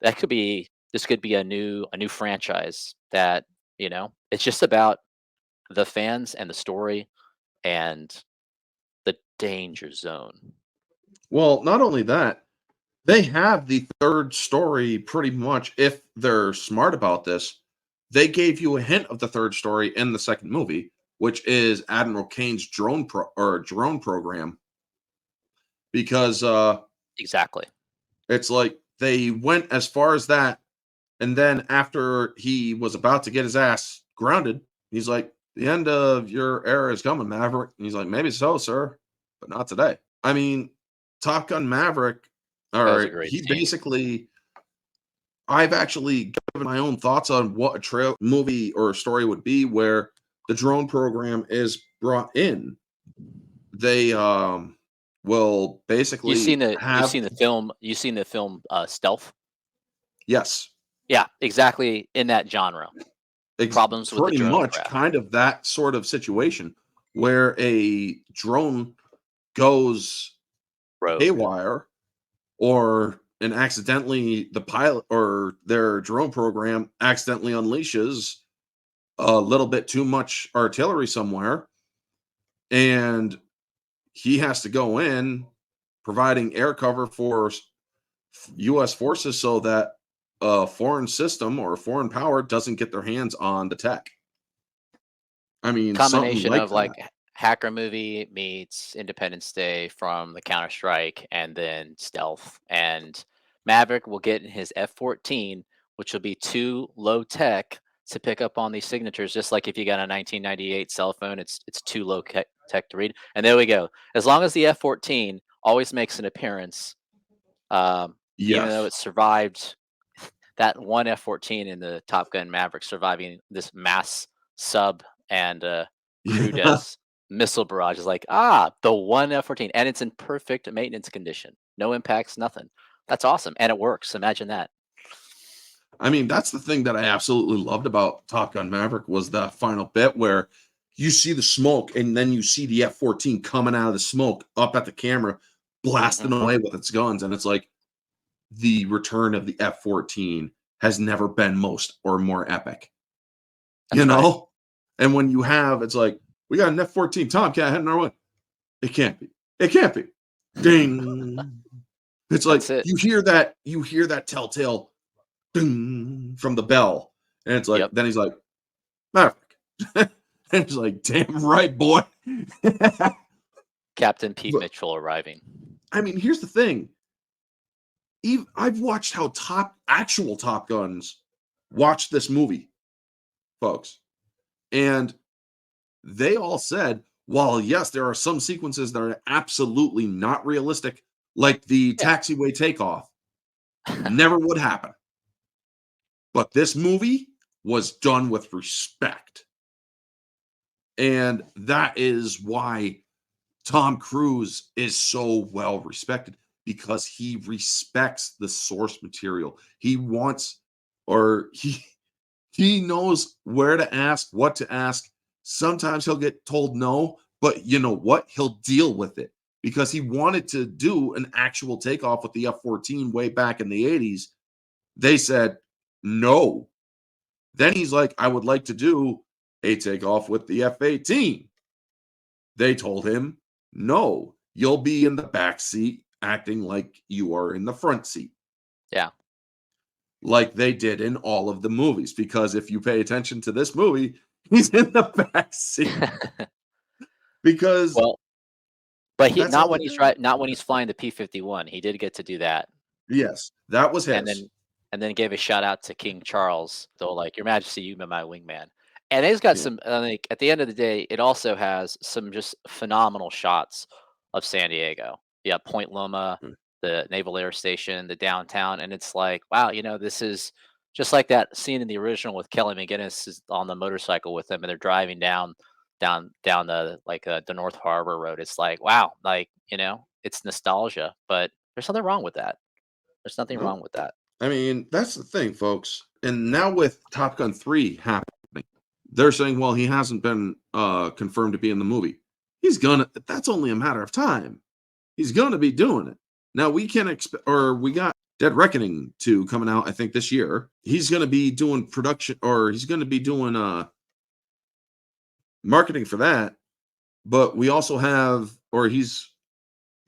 That could be this could be a new franchise that, you know, it's just about the fans and the story and the danger zone. well, not only that, they have the third story pretty much. If they're smart about this, they gave you a hint of the third story in the second movie, which is Admiral Kane's drone program, because Exactly. it's like they went as far as that, and then after he was about to get his ass grounded, he's like, "The end of your era is coming, Maverick." And he's like, "Maybe so, sir, but not today." I mean, Top Gun Maverick, all That was a right, great he scene. basically, I've actually given my own thoughts on what a trail movie or a story would be where the drone program is brought in. They will basically You've have, seen the film Stealth. Yes. Yeah, exactly in that genre. Problems with the drone much craft. kind of that sort of situation where a drone goes haywire, or and accidentally the pilot or their drone program accidentally unleashes a little bit too much artillery somewhere, and he has to go in providing air cover for U.S. forces so that a foreign system or a foreign power doesn't get their hands on the tech. I mean, something Combination like of like that. hacker movie meets Independence Day from the Counter-Strike, and then stealth. And Maverick will get in his F-14, which will be too low tech to pick up on these signatures. Just like if you got a 1998 cell phone, it's too low tech to read. And there we go. As long as the F-14 always makes an appearance, even though Yes. it survived that one F-14 in the Top Gun Maverick, surviving this mass sub and crew Yeah. deaths, missile barrage is like, the one F-14, and it's in perfect maintenance condition, no impacts, nothing. That's awesome, and it works. Imagine that. I mean, that's the thing that I absolutely loved about Top Gun Maverick was the final bit where you see the smoke and then you see the F-14 coming out of the smoke up at the camera, blasting away with its guns. And it's like the return of the F-14 has never been more epic, That's right. And when you have, it's like, we got an F-14 Tomcat heading our way. It can't be. It can't be. Ding. It's like That's it. you hear that telltale ding from the bell. And it's like, Yep. then he's like, Maverick. And it's like, damn right, boy. Captain Pete But, Mitchell arriving. I mean, here's the thing. I've watched how actual Top Guns watch this movie, folks. And they all said, while yes, there are some sequences that are absolutely not realistic, like the Yeah. taxiway takeoff, never would happen. But this movie was done with respect. And that is why Tom Cruise is so well respected, because he respects the source material. He wants, or he knows where to ask, what to ask. Sometimes he'll get told no, but you know what? He'll deal with it because he wanted to do an actual takeoff with the F-14 way back in the 80s. They said no. Then he's like, I would like to do a takeoff with the F-18. They told him, no, you'll be in the back seat acting like you are in the front seat. Yeah. Like they did in all of the movies. Because if you pay attention to this movie, he's in the back seat. Because well, but that's not all when they did. not when he's flying the P-51. He did get to do that. Yes, that was and his. then and then gave a shout out to King Charles, though, like, Your Majesty, you've been my wingman. And it's got Yeah. some, like, at the end of the day, it also has some just phenomenal shots of San Diego. Yeah, Point Loma, Mm. the Naval Air Station, the downtown, and it's like, wow, this is just like that scene in the original with Kelly McGinnis is on the motorcycle with them, and they're driving down the North Harbor Road. It's like, wow, like, it's nostalgia, but there's nothing wrong with that. There's nothing No, wrong with that. I mean, that's the thing, folks. And now with Top Gun 3 happening, they're saying, well, he hasn't been confirmed to be in the movie. That's only a matter of time. He's gonna be doing it. Now we can expect, or we got Dead Reckoning 2 coming out, I think, this year. He's gonna be doing production, or he's gonna be doing marketing for that. But we also have, or he's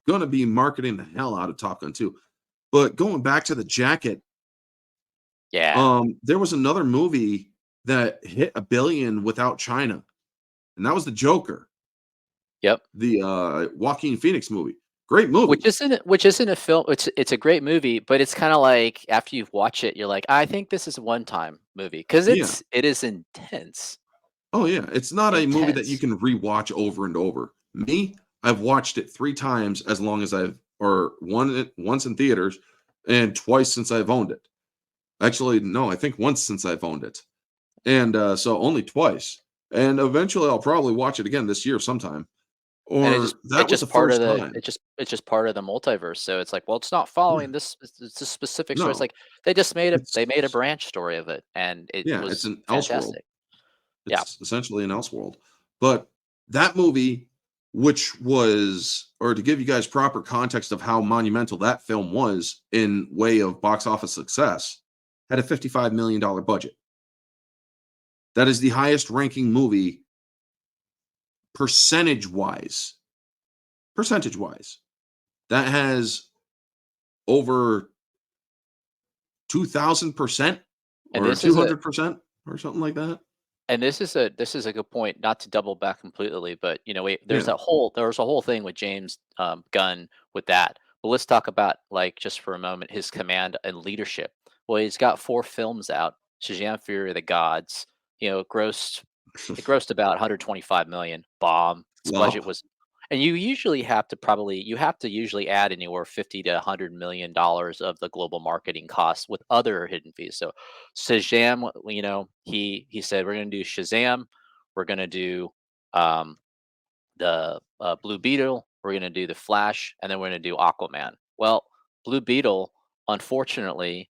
gonna be marketing the hell out of Top Gun 2. But going back to the jacket, Yeah. there was another movie that hit $1 billion without China, and that was the Joker, Yep. the Joaquin Phoenix movie. Great movie. Which isn't a film. It's a great movie, but it's kind of like after you've watched it, you're like, I think this is a one-time movie because Yeah. it is intense. Oh yeah, it's not a movie that you Intense. can rewatch over and over. Me, I've watched it 3 times as long as once in theaters and twice since I've owned it. Actually, no, I think once since I've owned it. And so only twice. And eventually I'll probably watch it again this year sometime. And or that it's was the just part of first the time. it's just part of the multiverse. So it's like, well, it's not Yeah. following this. It's a specific story. It's No, like they made a it's branch story of it, and it yeah, it's was an Elseworld. fantastic. Yeah, It's essentially an Elseworld. But that movie, which was, or to give you guys proper context of how monumental that film was in way of box office success, had a $55 million budget. That is the highest ranking movie percentage wise. Percentage wise. That has over 2,000% and or this is a 200% or something like that. And this is a good point, not to double back completely, but Yeah. there was a whole thing with James Gunn with that. But let's talk about like just for a moment his command and leadership. Well, he's got 4 films out. Shazam! Fury of the Gods, grossed it grossed about 125 million. Bomb. Its budget Yup. was, and you have to usually add anywhere 50 to 100 million dollars of the global marketing costs with other hidden fees. So Shazam, he said we're going to do Shazam, we're going to do um, the Blue Beetle, we're going to do the Flash, and then we're going to do Aquaman. Well, Blue Beetle, unfortunately,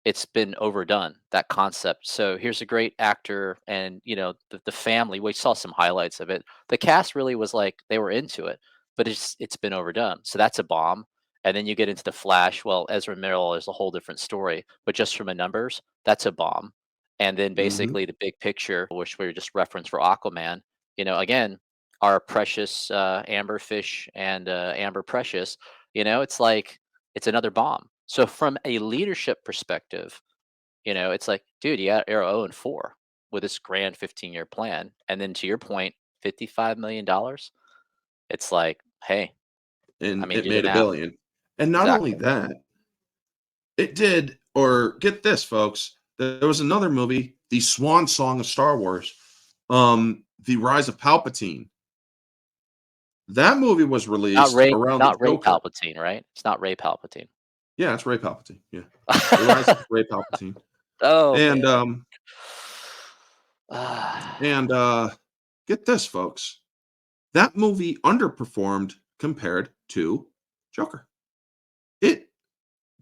it's been overdone, that concept. So here's a great actor, and the family. We saw some highlights of it. The cast really was like they were into it, but it's been overdone. So that's a bomb. And then you get into the Flash. Well, Ezra Miller is a whole different story, but just from the numbers, that's a bomb. And then Mhm. basically the big picture, which we just referenced for Aquaman, again, our precious Amberfish and Amber Precious, it's like it's another bomb. So from a leadership perspective, it's like, dude, you got Arrow 0 and 4 with this grand 15-year plan. And then to your point, $55 million. It's like, hey, I And mean, it do the made a math. billion. And not only Exactly. that, it did, or get this, folks, there was another movie, the swan song of Star Wars, The Rise of Palpatine. That movie was released around the Not Ray Joker. Palpatine, right? It's not Ray Palpatine. Yeah, it's Ray Palpatine. Yeah. The Rise of Ray Palpatine. Oh And man. and get this, folks. That movie underperformed compared to Joker. It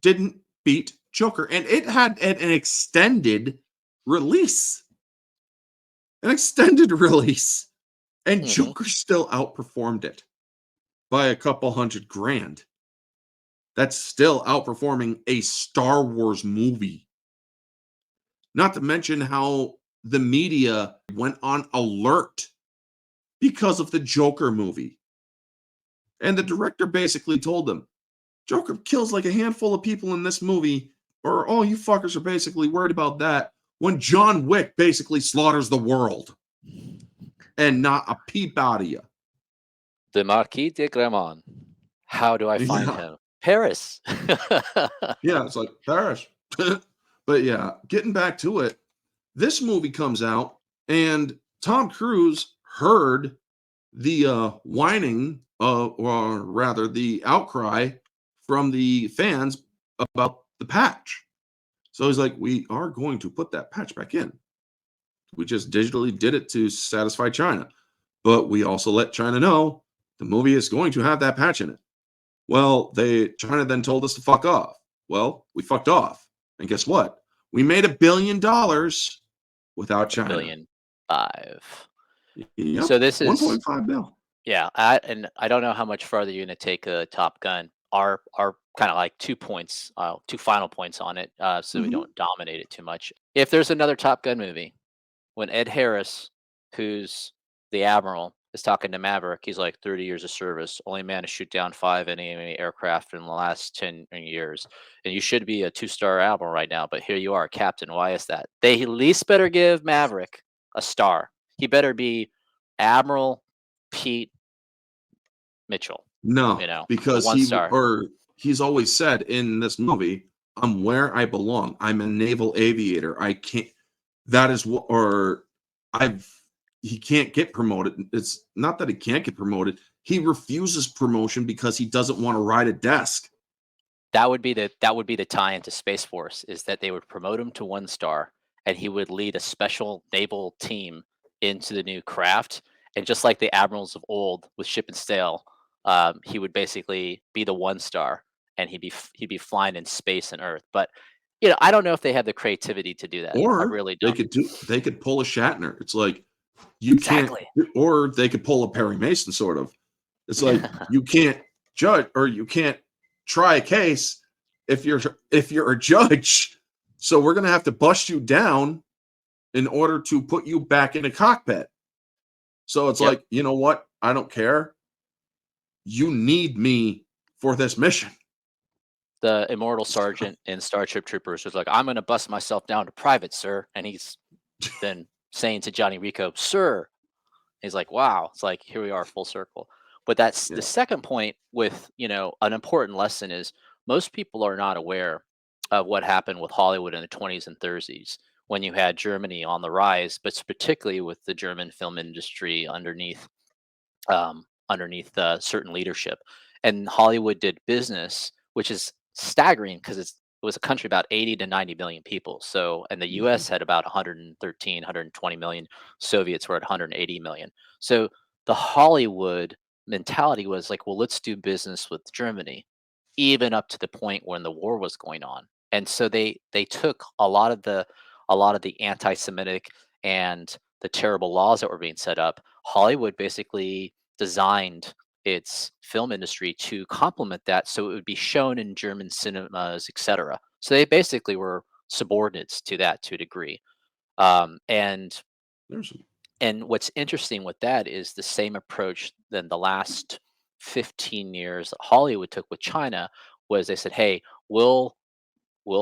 didn't beat Joker, and it had an extended release. An extended release. And Mhm. Joker still outperformed it by a couple hundred grand. That's still outperforming a Star Wars movie. Not to mention how the media went on alert because of the Joker movie. And the director basically told them, Joker kills like a handful of people in this movie, or all you fuckers are basically worried about that when John Wick basically slaughters the world and not a peep out of you. The Marquis de Gramont. How do I find Yeah. him? Paris. Yeah. It's like Paris. But yeah, getting back to it, this movie comes out and Tom Cruise heard the whining, or rather the outcry from the fans about the patch. So he's like, we are going to put that patch back in. We just digitally did it to satisfy China. But we also let China know the movie is going to have that patch in it. Well, China then told us to fuck off. Well, we fucked off. And guess what? We made $1 billion without A China. billion five. Yep. So this is 1.5 bill. Yeah, and I don't know how much further you're gonna take Top Gun. Our kind of like 2 points, 2 final points on it, so we Mhm. don't dominate it too much. If there's another Top Gun movie, when Ed Harris, who's the Admiral, is talking to Maverick, he's like 30 years of service, only man to shoot down 5 enemy aircraft in the last 10 years, and you should be a 2-star Admiral right now, but here you are, Captain. Why is that? They at least better give Maverick a star. He better be Admiral Pete Mitchell, No, a because 1 star. he's always said in this movie, I'm where I belong. I'm a naval aviator. I can't that is what or I've he can't get promoted. It's not that he can't get promoted. He refuses promotion because he doesn't want to ride a desk. That would be the tie into Space Force, is that they would promote him to 1 star, and he would lead a special naval team into the new craft, And just like the admirals of old with ship and sail, he would basically be the one star, and he'd be flying in space and Earth. But I don't know if they have the creativity to do that. I Or really don't. they could pull a Shatner. It's like you can't, Exactly. or they could pull a Perry Mason sort of. It's like you can't judge or you can't try a case if you're a judge. So we're gonna have to bust you down in order to put you back in a cockpit. So it's Yep. like, you know what? I don't care. You need me for this mission. The immortal sergeant in Starship Troopers was like, "I'm going to bust myself down to private, sir," and he's then saying to Johnny Rico, "Sir." He's like, "Wow." It's like here we are, full circle. But that's the Yeah. second point with an important lesson is most people are not aware of what happened with Hollywood in the 20s and 30s when you had Germany on the rise, but particularly with the German film industry underneath certain leadership. And Hollywood did business, which is staggering because it was a country about 80 to 90 million people. So, and the Mhm. US had about 113, 120 million. Soviets were at 180 million. So the Hollywood mentality was like, well, let's do business with Germany, even up to the point when the war was going on. And so they took a lot of the anti-Semitic and the terrible laws that were being set up. Hollywood basically designed its film industry to complement that so it would be shown in German cinemas, etc. So they basically were subordinates to that to a degree. Um, and There's and what's interesting with that is the same approach than the last 15 years that Hollywood took with China was they said, hey, we'll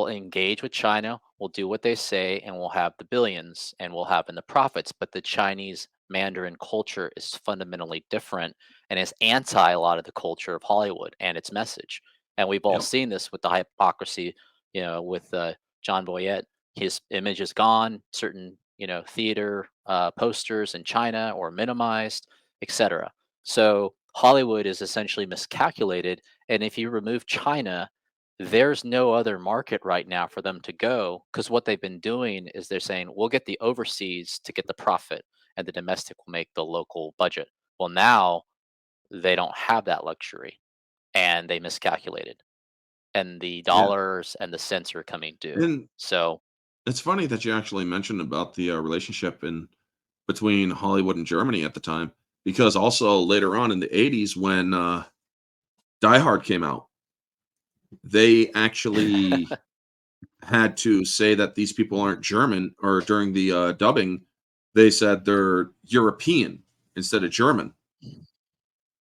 engage with China, we'll do what they say, and we'll have the billions and we'll have in the profits. But the Chinese Mandarin culture is fundamentally different and is anti a lot of the culture of Hollywood and its message. And we've all yep. seen this with the hypocrisy, with John Boyette. His image is gone, certain, theater posters in China or minimized, etc. So Hollywood is essentially miscalculated. And if you remove China, there's no other market right now for them to go because what they've been doing is they're saying we'll get the overseas to get the profit and the domestic will make the local budget. Well, now they don't have that luxury and they miscalculated and the Yeah. dollars and the cents are coming due. And So, it's funny that you actually mentioned about the relationship in between Hollywood and Germany at the time, because also later on in the 80s when Die Hard came out, they actually had to say that these people aren't German, or during the dubbing, they said they're European instead of German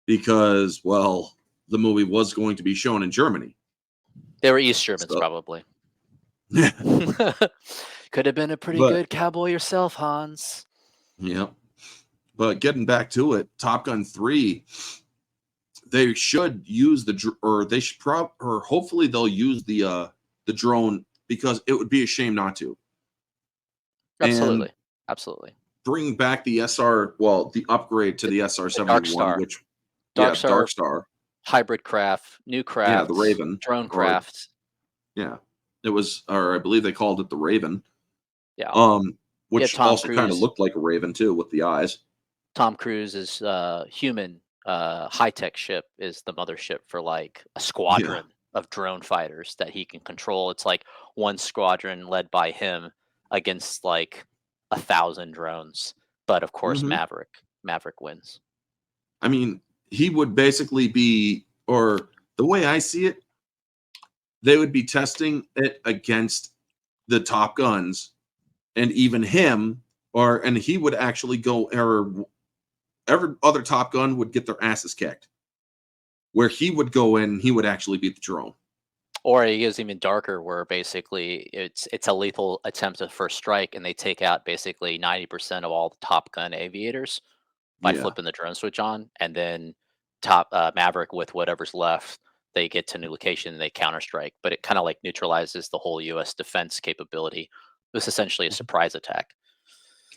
because, well, the movie was going to be shown in Germany. they were East Germans So, probably. yeah, Could have been a pretty but good cowboy yourself, Hans. yeah, but getting back to it, Top Gun 3, they should use or they should or hopefully they'll use the drone, because it would be a shame not to. And Absolutely. Absolutely. bring back the SR, well, the upgrade to The, the the Dark SR-71, Star. which, Dark yeah, Star Dark Star, hybrid craft, new yeah, the crafts, Raven, drone or craft. yeah, it was, or I believe they called it the Raven, Yeah. Yeah, which Tom also kind of Cruise. looked like a Raven too with the eyes. Tom Cruise's human high-tech ship is the mothership for like a Yeah. squadron of drone fighters that he can control. It's like one squadron led by him against like 1,000 drones. But of course, Hmm. Maverick wins. I mean, he would basically be, or the way I see it, they would be testing it against the Top Guns and even him, and he would actually go, or every other Top Gun would get their asses kicked. Where he would go in, he would actually beat the drone. Or it is even darker, where basically it's a lethal attempt at first strike, and they take out basically 90% of all the Top Gun aviators by Yeah. flipping the drone switch on, and then top Maverick with whatever's left, they get to new location and they counter strike. But it kind of like neutralizes the whole U.S. defense capability. It was essentially a surprise attack,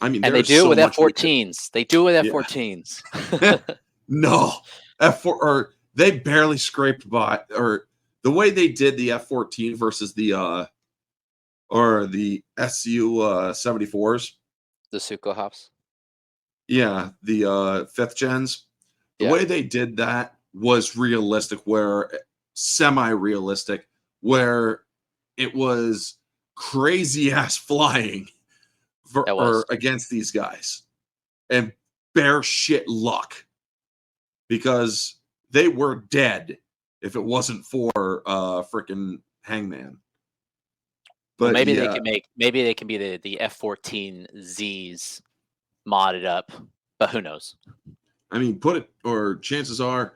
I mean, and they there's do it so with much we could. F-14s. They do it with Yeah. F-14s. No. F4, or they barely scraped by, or the way they did the F-14 versus the or the Su 74s. The Sukhoi. Yeah, the 5th gens. The way they did that was realistic, where semi-realistic, where it was crazy ass flying or against these guys and bare shit luck, because they were dead if it wasn't for freaking Hangman. But well, maybe they can be the F-14Zs modded up, but who knows? I mean, chances are,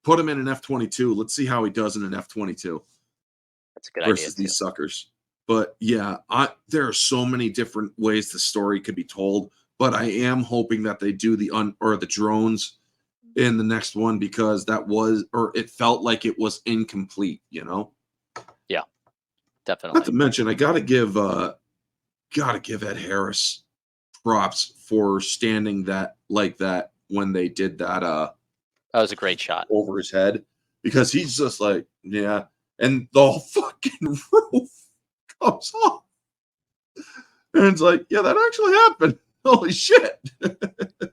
put him in an F-22. Let's see how he does in an F-22. That's a good idea versus these suckers. But yeah, there are so many different ways the story could be told. But I am hoping that they do the drones in the next one, because it felt like it was incomplete. Yeah, definitely. Not to mention, I gotta give Ed Harris props for standing like that when they did that. That was a great shot over his head, because he's just like, yeah, and the whole fucking roof comes off, and it's like, yeah, that actually happened. Holy shit!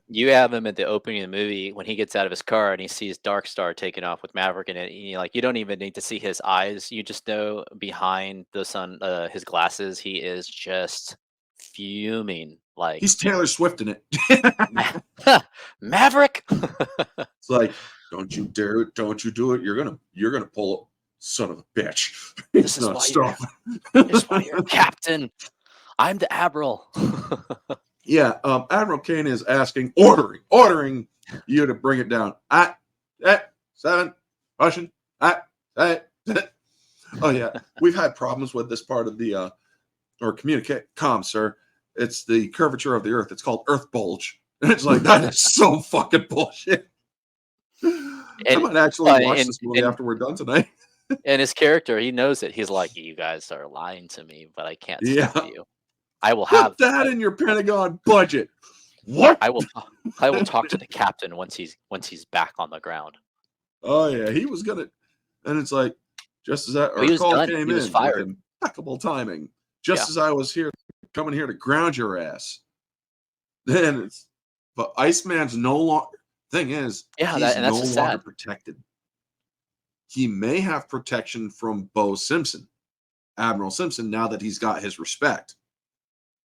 You have him at the opening of the movie when he gets out of his car and he sees Dark Star taking off with Maverick in it. And you don't even need to see his eyes. You just know behind his glasses, he is just fuming. Like, he's Taylor Swift in it. Maverick. It's like, don't you dare! Don't you do it! You're gonna pull up, son of a bitch. This is why you're captain. I'm the Admiral. Yeah, Admiral Kane is ordering you to bring it down. At 7 Russian. Oh yeah, we've had problems with this part of the comms, sir. It's the curvature of the Earth. It's called Earth bulge, and it's like, that is so fucking bullshit. I might actually watch this movie after we're done tonight. And his character, he knows it. He's like, you guys are lying to me, but I can't stop you. I will have that in your Pentagon budget. What? I will talk to the captain once he's back on the ground. Oh yeah, he was gonna, and it's like, just as that call came in, fired. With impeccable timing. Just as I was coming here to ground your ass. Then but Iceman's no longer. Thing is, he's no longer protected. He may have protection from Bo Simpson, Admiral Simpson, now that he's got his respect.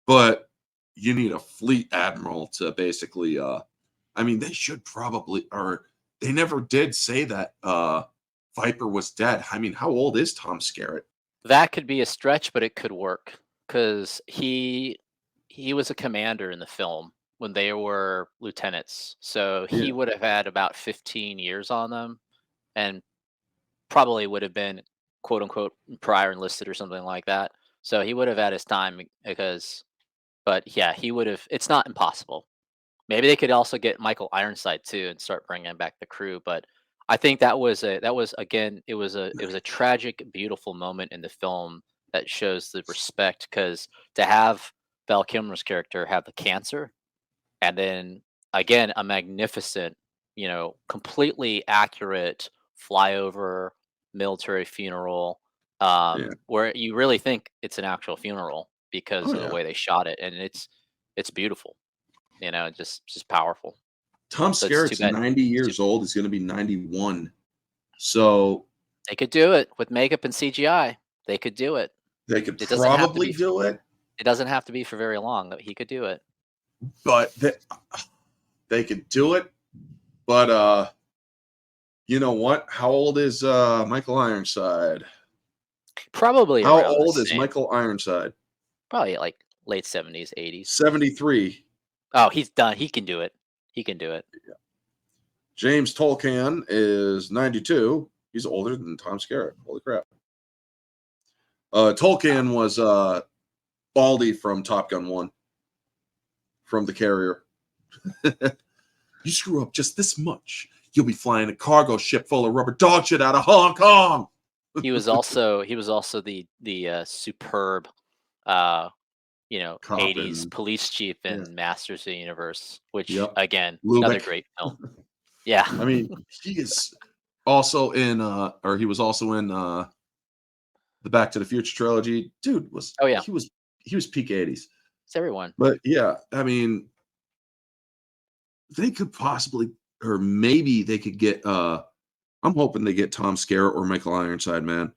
But you need a fleet admiral to basically, they should probably, or they never did say that Viper was dead. I mean, how old is Tom Skerritt? That could be a stretch, but it could work, because he was a commander in the film when they were lieutenants. So he would have had about 15 years on them, and probably would have been, quote unquote, prior enlisted or something like that. So he would have had his time, but yeah, he would have. It's not impossible. Maybe they could also get Michael Ironside too and start bringing back the crew. But I think that was again, it was a tragic, beautiful moment in the film that shows the respect, because to have Val Kilmer's character have the cancer, and then again a magnificent, completely accurate flyover military funeral, where you really think it's an actual funeral because of the way they shot it, and it's beautiful. Just powerful. Tom Skerritt's 90 years old. He's going to be 91. So they could do it with makeup and CGI. They could do it. They could probably do it. It doesn't have to be for very long. He could do it. But they could do it. But you know what? How old is Michael Ironside? Probably. How old is Michael Ironside? Probably like late 70s, 80s. 73. Oh, he's done. He can do it. He can do it. Yeah. James Tolkien is 92. He's older than Tom Skerritt. Holy crap. Tolkien was Baldy from Top Gun 1. From the carrier. You screw up just this much, you'll be flying a cargo ship full of rubber dog shit out of Hong Kong. He was also the superb 80s police chief in Masters of the Universe, which again, another great film. Yeah. I mean, he is also in he was also in the Back to the Future trilogy. Dude was he was peak 80s. It's everyone. But yeah, I mean, they could possibly, or maybe they could get. I'm hoping they get Tom Skerritt or Michael Ironside, man.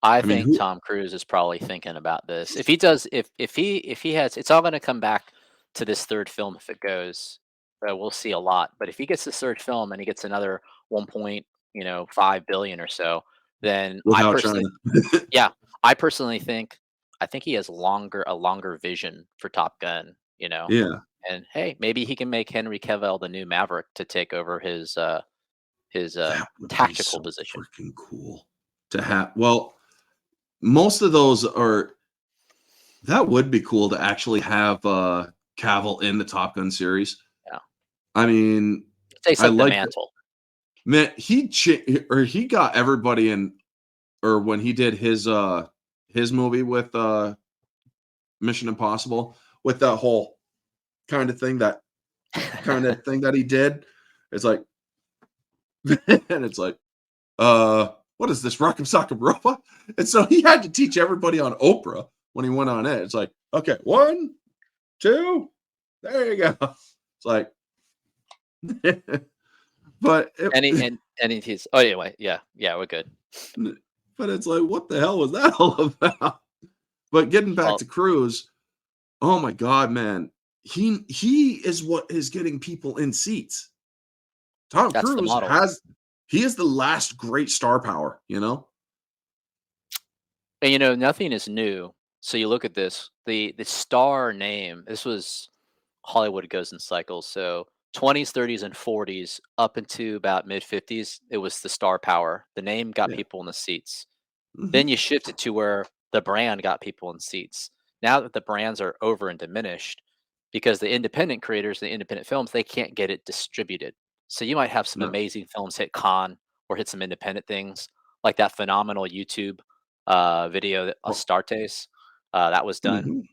I I mean, think who? Tom Cruise is probably thinking about this. If he does, if he has, it's all going to come back to this third film if it goes. We'll see a lot. But if he gets this third film and he gets another 1.5 billion or so, then I Without personally, China. yeah, I personally think I think he has a longer vision for Top Gun. Yeah, And hey, maybe he can make Henry Cavill the new Maverick to take over his that would be tactical so position. freaking cool to Yeah, have. Well, most of those are. That would be cool to actually have Cavill in the Top Gun series. yeah. I mean, Takes I up the like that. mantle. Man, he got everybody in, or when he did his movie with Mission Impossible, with that whole kind of thing that he did. It's like and it's like, what is this, Rock'em Sock'em Robot? And so he had to teach everybody on Oprah when he went on it. It's like, okay, 1, 2, there you go. It's like, but He's anyway, yeah, we're good. but it's like, what the hell was that all about? But getting back Well, to Cruise, oh my God, man, he is what is getting people in seats. Tom that's the Cruise model. he is the last great star power, you know? And nothing is new. So you look at this, the star name. This was Hollywood goes in cycles. So 20s, 30s, and 40s up into about mid 50s, it was the star power. The name got Yeah. people in the seats. Then Mhm. you shifted to where the brand got people in seats. Now that the brands are over and diminished, because the independent creators, the independent films, they can't get it distributed. So you might have some No. amazing films hit Con or hit some independent things, like that phenomenal YouTube video that Oh, Astartes that was done.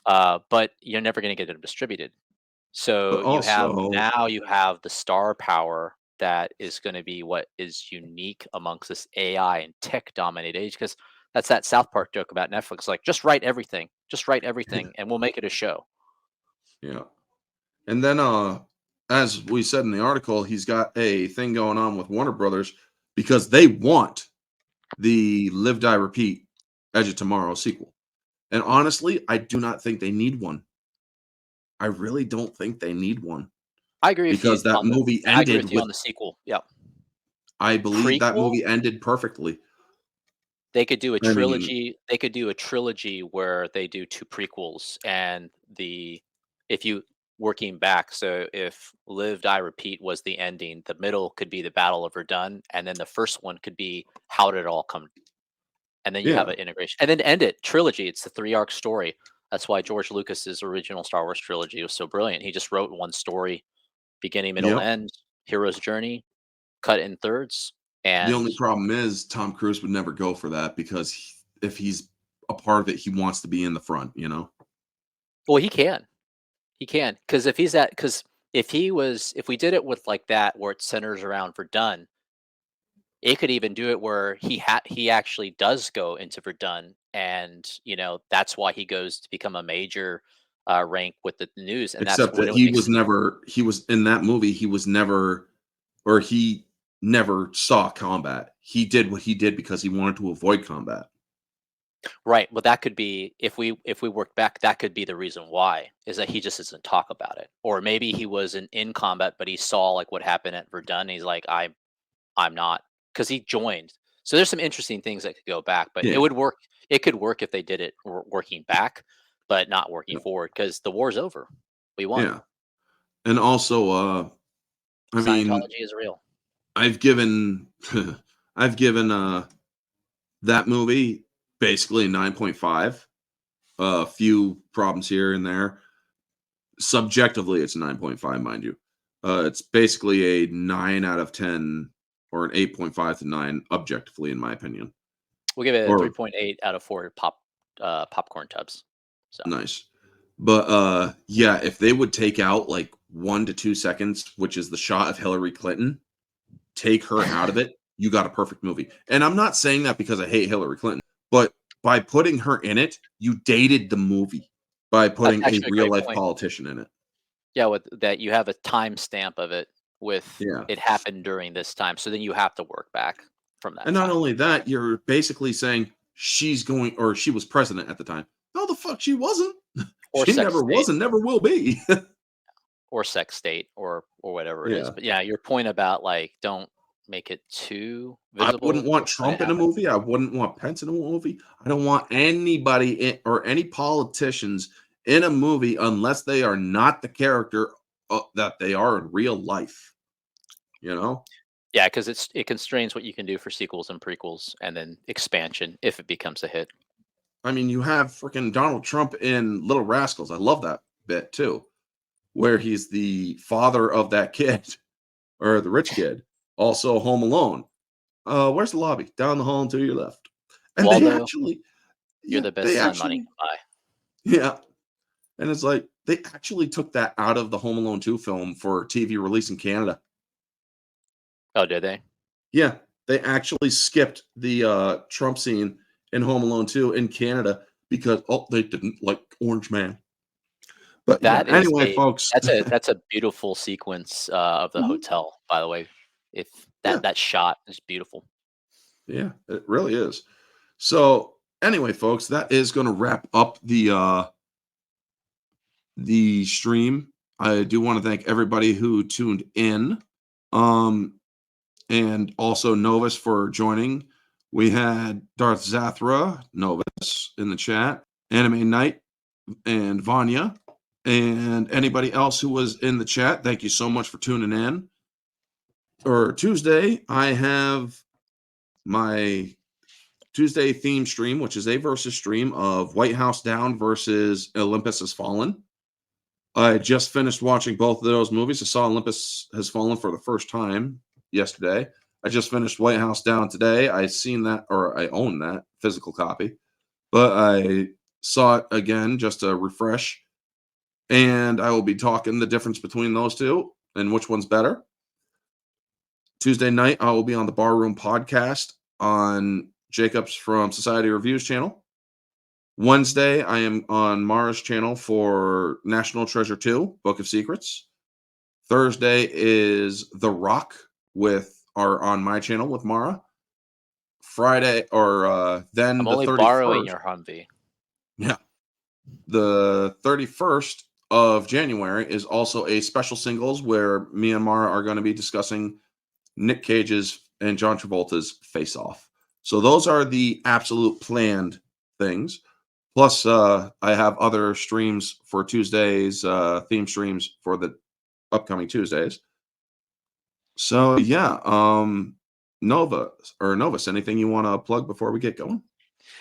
mhm. But you're never going to get it distributed. But So also, you have the star power that is going to be what is unique amongst this AI and tech dominated age. Because that's that South Park joke about Netflix, like just write everything, and we'll make it a show. yeah. And then, as we said in the article, he's got a thing going on with Warner Brothers because they want the Live, Die, Repeat Edge of Tomorrow sequel. And honestly, I do not think they need one. I really don't think they need one I agree with you because that on the. movie I agree ended with you with, on the sequel. Yeah, I believe that prequel. movie ended perfectly. They could do a I mean, trilogy. They could do a trilogy where they do two prequels, and if you working back. So if Live, Die, Repeat was the ending, the middle could be the Battle of Verdun, and then the first one could be how did it all come. And then you have yeah. an integration, and then end it trilogy. It's the three arc story. That's why George Lucas's original Star Wars trilogy was so brilliant. He just wrote one story, beginning, middle, Yep. end, hero's journey, cut in thirds, The and only problem is Tom Cruise would never go for that because if he's a part of it, he wants to be in the front, you know? well, he can, because if we did it with like that, where it centers around Verdun, it could even do it where he actually does go into Verdun, and that's why he goes to become a major rank with the news, and that's Except that what it makes. he was in that movie, he was never, or he never saw combat. He did what he did because he wanted to avoid combat. Right. Well, that could be, if we work back, that could be the reason why, is that he just doesn't talk about it, or maybe he wasn't in combat, but he saw like what happened at Verdun. And he's like, I'm not, because he joined. So there's some interesting things that could go back, but it Yeah. would work. It could work if they did it working back, but not working Yeah. forward, because the war's over. We won. Yeah. And also, I mean, Scientology is real. I've given I've given that movie basically a 9.5. A few problems here and there. Subjectively, it's a 9.5, mind you. It's basically a 9 out of 10 or an 8.5 to 9 objectively, in my opinion. We'll give it a Or 3.8 out of 4 popcorn tubs. So nice. But yeah, if they would take out like 1 to 2 seconds, which is the shot of Hillary Clinton, take her out of it, you got a perfect movie. And I'm not saying that because I hate Hillary Clinton, but by putting her in it, you dated the movie by that's putting a actually a real great life point. politician in it. Yeah, with that you have a timestamp of it with Yeah. it happened during this time. So then you have to work back from that And not time. only that, you're basically saying she's going or she was president at the time. No, the fuck she wasn't. Or She sex never was state. and never will be. Or sex state or whatever it is. Yeah. But yeah, your point about like don't make it too I visible wouldn't want when it Trump in a happened. movie. I wouldn't want Pence in a movie. I don't want anybody or any politicians in a movie unless they are not the character that they are in real life. You know? Yeah, because it constrains what you can do for sequels and prequels and then expansion if it becomes a hit. I mean, you have freaking Donald Trump in Little Rascals. I love that bit too, where he's the father of that kid or the rich kid, also Home Alone. Where's the lobby? Down the hall and to your left. And they Waldo, actually, you're yeah, the best they son money actually, can buy. yeah. And it's like they actually took that out of the Home Alone 2 film for TV release in Canada. Oh, did they? Yeah, they actually skipped the Trump scene in Home Alone 2 in Canada because they didn't like Orange Man. But yeah, That is anyway, a folks. that's a beautiful sequence of the Mhm. hotel, by the way. If Yeah, that shot is beautiful. yeah, it really is. So anyway, folks, that is going to wrap up the stream. I do want to thank everybody who tuned in. Um, and also Novus for joining. We had Darth Zathra, Novus in the chat, Anime Knight, and Vanya, and anybody else who was in the chat. Thank you so much for tuning in. Or Tuesday, I have my Tuesday theme stream, which is a versus stream of White House Down versus Olympus Has Fallen. I just finished watching both of those movies. I saw Olympus Has Fallen for the first time yesterday. I just finished White House Down today. I seen that, or I own that physical copy, but I saw it again just to refresh. And I will be talking the difference between those two and which one's better. Tuesday night, I will be on the Barroom podcast on Jacob's from Society Reviews channel. Wednesday, I am on Mara's channel for National Treasure 2, Book of Secrets. Thursday is The Rock on my channel with Mara. Friday or then I'm the only borrowing 31st. your Humvee. Yeah. The 31st of January is also a special singles where me and Mara are going to be discussing Nick Cage's and John Travolta's Face Off. So those are the absolute planned things. Plus, I have other streams for Tuesdays, theme streams for the upcoming Tuesdays. So yeah, Novus, anything you want to plug before we get going?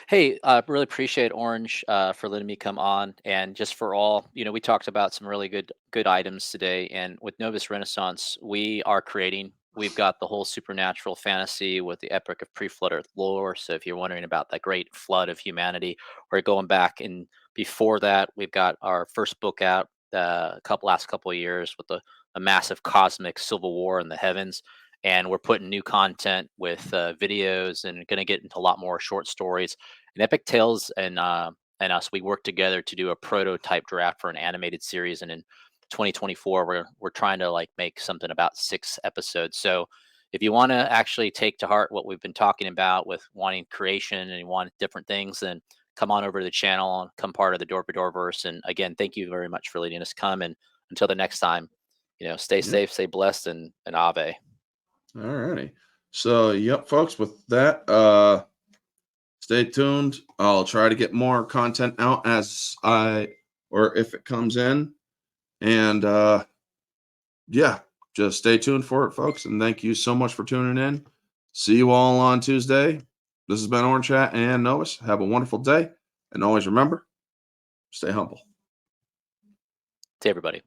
Hey, really appreciate Orange for letting me come on, and just for all we talked about some really good items today. And with Novus Renaissance, we are creating. We've got the whole supernatural fantasy with the epic of pre-flood Earth lore. So if you're wondering about that great flood of humanity, or going back and before that, we've got our first book out last couple of years with a massive cosmic civil war in the heavens. And we're putting new content with videos and going to get into a lot more short stories. And Epic Tales and us, we worked together to do a prototype draft for an animated series. And in 2024, we're trying to like make something about 6 episodes. So if you want to actually take to heart what we've been talking about with wanting creation and you want different things, then come on over to the channel and come part of the Dor Vahdor verse. And again, thank you very much for letting us come. And until the next time, stay Yep. safe, stay blessed, and Ave. All righty. So, yep, folks, with that, stay tuned. I'll try to get more content out or if it comes in. And yeah, just stay tuned for it, folks. And thank you so much for tuning in. See you all on Tuesday. This has been Orange Chat and Novus. Have a wonderful day. And always remember, stay humble. To everybody.